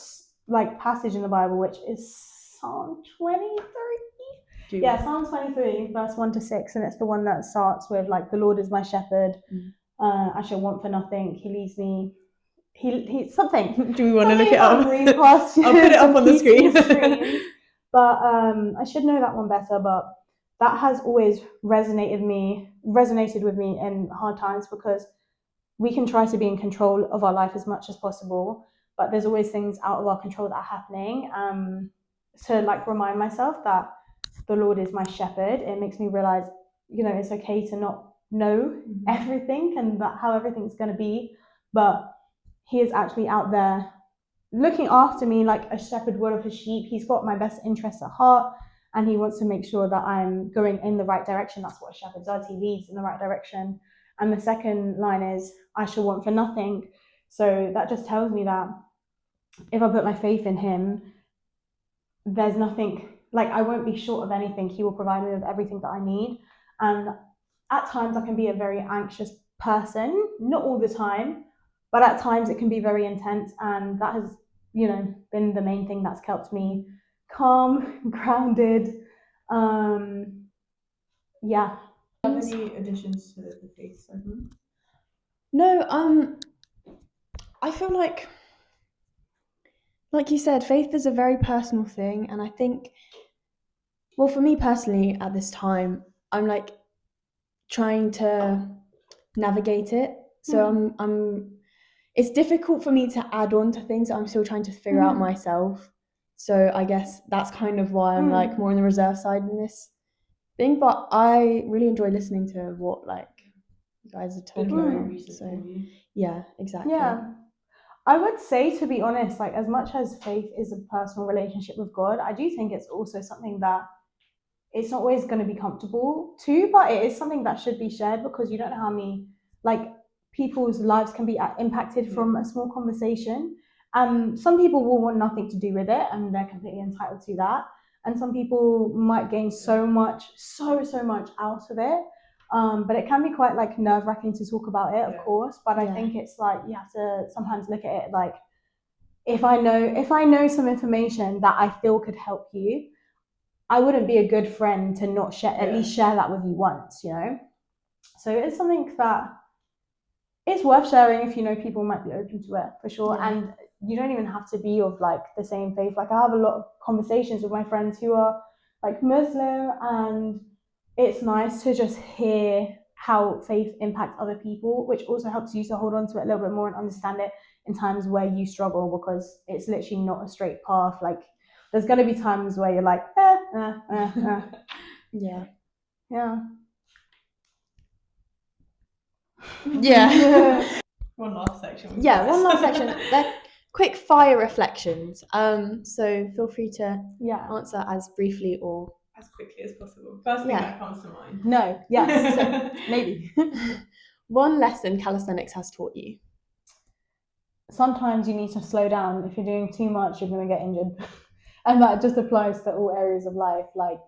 like passage in the Bible, which is Psalm 23. Yeah, Psalm 23 verse 1 to 6, and it's the one that starts with like, the Lord is my shepherd, I shall want for nothing, he leads me, he something. Do we want to look it up? I'll put it up on the screen. But I should know that one better, but that has always resonated with me in hard times, because we can try to be in control of our life as much as possible, but there's always things out of our control that are happening. To like remind myself that the Lord is my shepherd, it makes me realize, it's okay to not know everything and that how everything's going to be, but He is actually out there looking after me like a shepherd would of his sheep. He's got my best interests at heart, and he wants to make sure that I'm going in the right direction. That's what a shepherd does. He leads in the right direction. And the second line is, I shall want for nothing. So that just tells me that if I put my faith in him, there's nothing, like I won't be short of anything. He will provide me with everything that I need. And at times I can be a very anxious person, not all the time, but at times it can be very intense, and that has, been the main thing that's kept me calm, grounded. Yeah. Do you have any additions to the faith segment? No, I feel like you said, faith is a very personal thing, and I think, well, for me personally, at this time, I'm like trying to navigate it. So I'm it's difficult for me to add on to things that I'm still trying to figure out myself. So I guess that's kind of why I'm like more on the reserve side in this thing. But I really enjoy listening to what like you guys are talking about. So yeah, exactly. Yeah. I would say, to be honest, like as much as faith is a personal relationship with God, I do think it's also something that it's not always going to be comfortable to, but it is something that should be shared, because you don't know how many like people's lives can be impacted from a small conversation. Some people will want nothing to do with it, and they're completely entitled to that. And some people might gain so much out of it. But it can be quite like nerve-wracking to talk about it, of course. But I think it's like you have to sometimes look at it like, if I know some information that I feel could help you, I wouldn't be a good friend to not share, at least share that with you once, So it's something that it's worth sharing if people might be open to it, for sure. Yeah. And you don't even have to be of like the same faith. Like I have a lot of conversations with my friends who are like Muslim, and it's nice to just hear how faith impacts other people, which also helps you to hold on to it a little bit more and understand it in times where you struggle, because it's literally not a straight path. Like there's going to be times where you're like, Yeah. Yeah. One last section. Yeah, one last section. They're quick fire reflections. So feel free to Yeah. answer as briefly or as quickly as possible. First thing Yeah. that comes to mind. No. Yes. So, maybe. one lesson calisthenics has taught you. Sometimes you need to slow down. If you're doing too much, you're going to get injured. And that just applies to all areas of life. Like,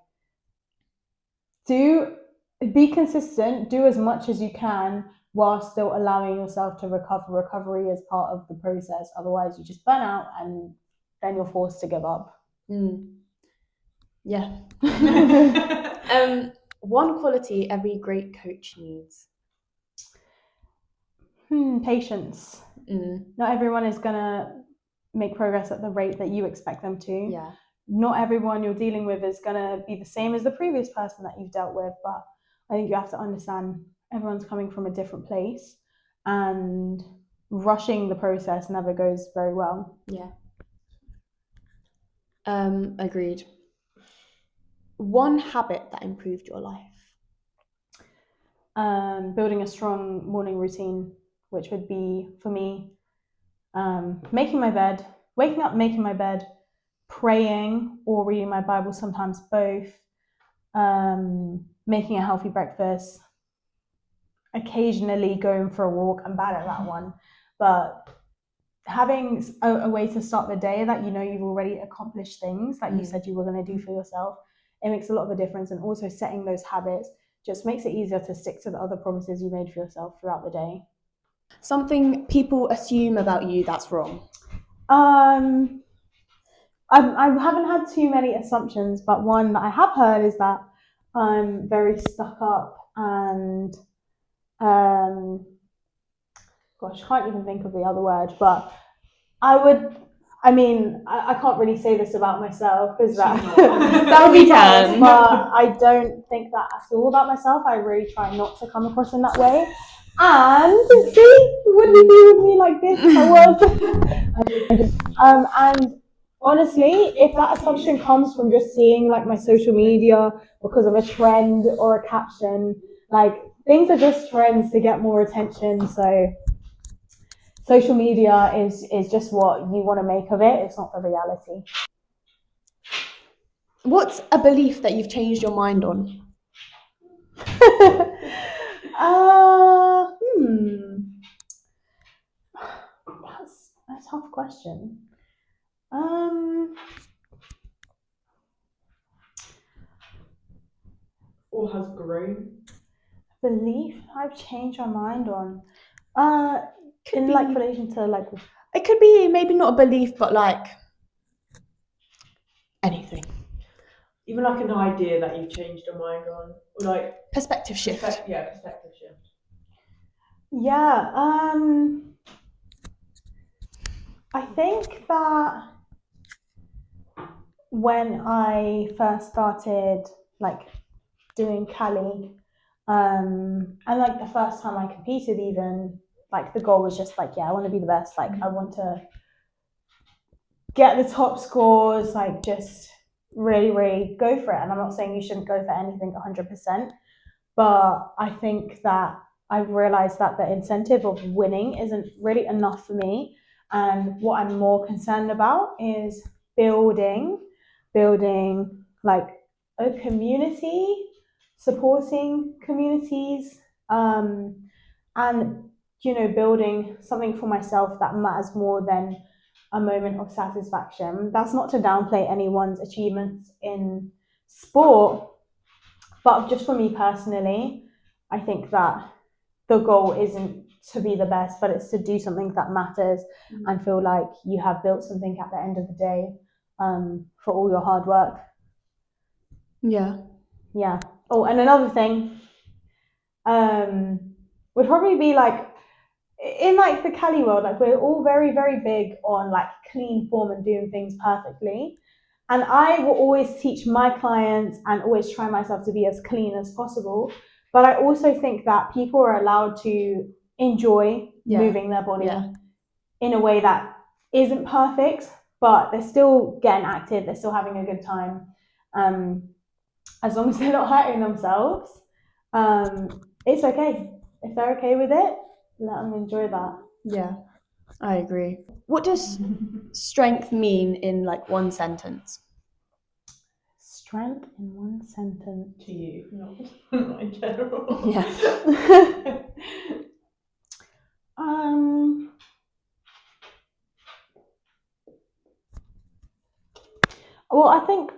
be consistent, do as much as you can while still allowing yourself to recover. Recovery is part of the process. Otherwise, you just burn out and then you're forced to give up. Yeah. One quality every great coach needs. Patience. Not everyone is going to make progress at the rate that you expect them to. Yeah. Not everyone you're dealing with is going to be the same as the previous person that you've dealt with, but I think you have to understand everyone's coming from a different place, and rushing the process never goes very well. Yeah. Agreed. One habit that improved your life. Building a strong morning routine, which would be, for me, making my bed, waking up, making my bed, praying or reading my Bible, sometimes both, making a healthy breakfast, occasionally going for a walk. I'm bad at that one, but having a way to start the day that you know you've already accomplished things that you said you were going to do for yourself, it makes a lot of a difference. And also setting those habits just makes it easier to stick to the other promises you made for yourself throughout the day. Something people assume about you that's wrong. I haven't had too many assumptions, but one that I have heard is that I'm very stuck up and gosh, I can't even think of the other word, but I can't really say this about myself because that would be bad, but I don't think that at all about myself. I really try not to come across in that way. And see, wouldn't you be with me like this if I was? And honestly, if that assumption comes from just seeing like my social media because of a trend or a caption, like things are just trends to get more attention. So social media is just what you want to make of it. It's not the reality. What's a belief that you've changed your mind on? That's a tough question. Or has grown. Belief I've changed my mind on. In relation to like, it could be maybe not a belief, but like anything. Even like an idea that you've changed your mind on, or like perspective shift. Perspective shift. Yeah. I think that when I first started like doing Cali, and like the first time I competed, even like the goal was just like, yeah, I want to be the best. Like I want to get the top scores, like just really, really go for it. And I'm not saying you shouldn't go for anything 100%, but I think that I've realized that the incentive of winning isn't really enough for me. And what I'm more concerned about is building like a community, supporting communities, and building something for myself that matters more than a moment of satisfaction. That's not to downplay anyone's achievements in sport, but just for me personally, I think that the goal isn't to be the best, but it's to do something that matters and feel like you have built something at the end of the day, for all your hard work. Yeah. Oh, and another thing would probably be like, in like the Cali world, like we're all very, very big on like clean form and doing things perfectly. And I will always teach my clients and always try myself to be as clean as possible. But I also think that people are allowed to enjoy moving their body in a way that isn't perfect, but they're still getting active, they're still having a good time. As long as they're not hurting themselves, it's okay. if they're okay with it, let them enjoy that. Yeah, I agree. What does strength mean in like one sentence? Strength in one sentence. To you, not in general. Yeah. Well, I think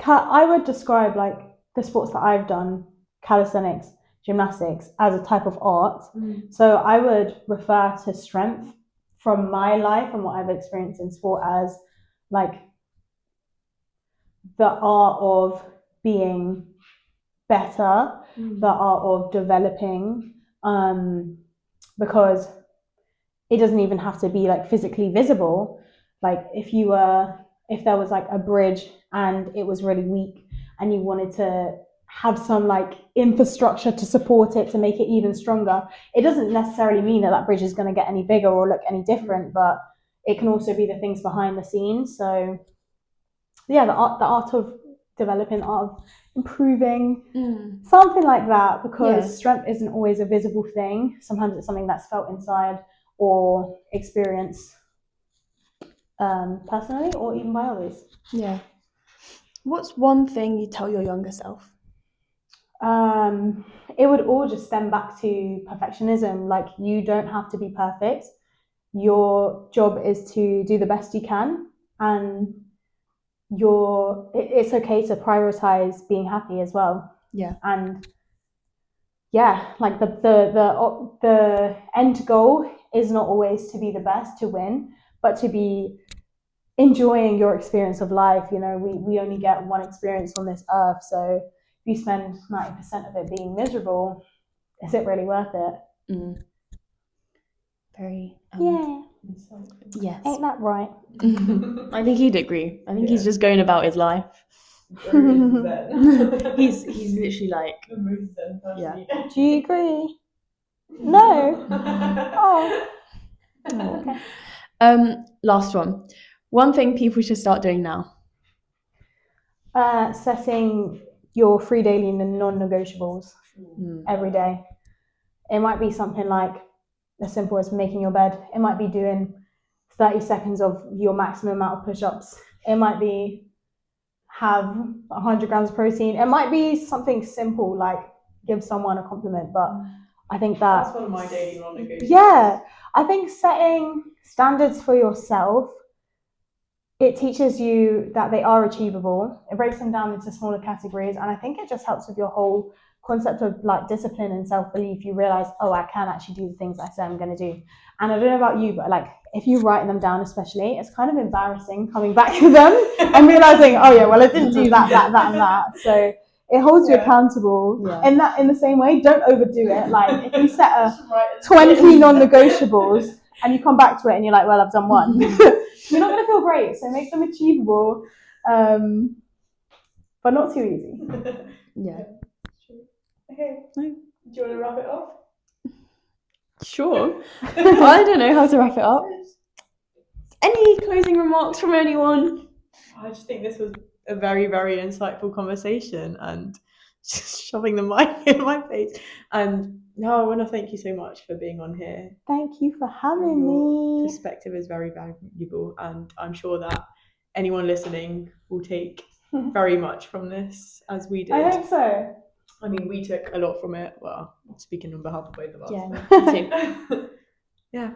I would describe like the sports that I've done, calisthenics, gymnastics, as a type of art. So I would refer to strength from my life and what I've experienced in sport as like the art of being better, the art of developing, because it doesn't even have to be like physically visible. Like if there was like a bridge and it was really weak and you wanted to have some like infrastructure to support it to make it even stronger, it doesn't necessarily mean that bridge is going to get any bigger or look any different, but it can also be the things behind the scenes. So yeah, the art of developing, the art of improving, something like that, because strength isn't always a visible thing. Sometimes it's something that's felt inside or experienced personally or even by others. Yeah. What's one thing you tell your younger self? It would all just stem back to perfectionism. Like, you don't have to be perfect. Your job is to do the best you can, and it's okay to prioritize being happy as well. Yeah. And yeah, like the end goal is not always to be the best, to win, but to be enjoying your experience of life. You know, we only get one experience on this earth, so if you spend 90% of it being miserable, is it really worth it? Very Yes. Ain't that right? I think he'd agree. I think he's just going about his life. He's literally like the most zen person. Do you agree? No. Oh. Okay. Last one. One thing people should start doing now. Setting your 3 daily non-negotiables every day. It might be something like as simple as making your bed. It might be doing 30 seconds of your maximum amount of push-ups. It might be have 100 grams of protein. It might be something simple like give someone a compliment, but I think that's one of my daily non-negotiables. Yeah, I think setting standards for yourself, it teaches you that they are achievable. It breaks them down into smaller categories, and I think it just helps with your whole concept of like discipline and self-belief. You realize, oh, I can actually do the things I say I'm going to do. And I don't know about you, but like if you write them down especially, it's kind of embarrassing coming back to them and realizing, oh yeah, well I didn't do that and that. So it holds you accountable. In the same way, don't overdo it. Like if you set a 20 non-negotiables and you come back to it and you're like, well, I've done one, you're not going to feel great. So make them achievable, but not too easy. Yeah. Okay. Do you want to wrap it up? Sure. I don't know how to wrap it up. Any closing remarks from anyone? I just think this was a very, very insightful conversation, and just shoving the mic in my face. And no, I want to thank you so much for being on here. Thank you for having Your me. perspective is very valuable, and I'm sure that anyone listening will take very much from this, as we did. I hope so. I mean, we took a lot from it. Well, speaking on behalf of both of us. Yeah, me too. Yeah.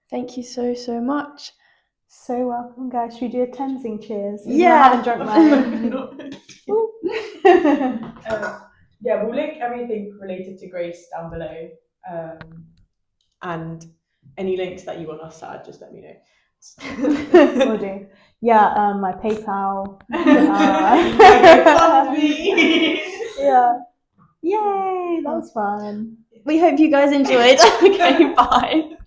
Thank you so much. So welcome, guys. Should we do a Tenzing cheers? Yeah. I haven't drunk mine. Yeah, we'll link everything related to Grace down below. And any links that you want us to add, just let me know. Will do. Yeah, my PayPal. Yeah. Yay, that was fun. We hope you guys enjoyed. Okay, bye.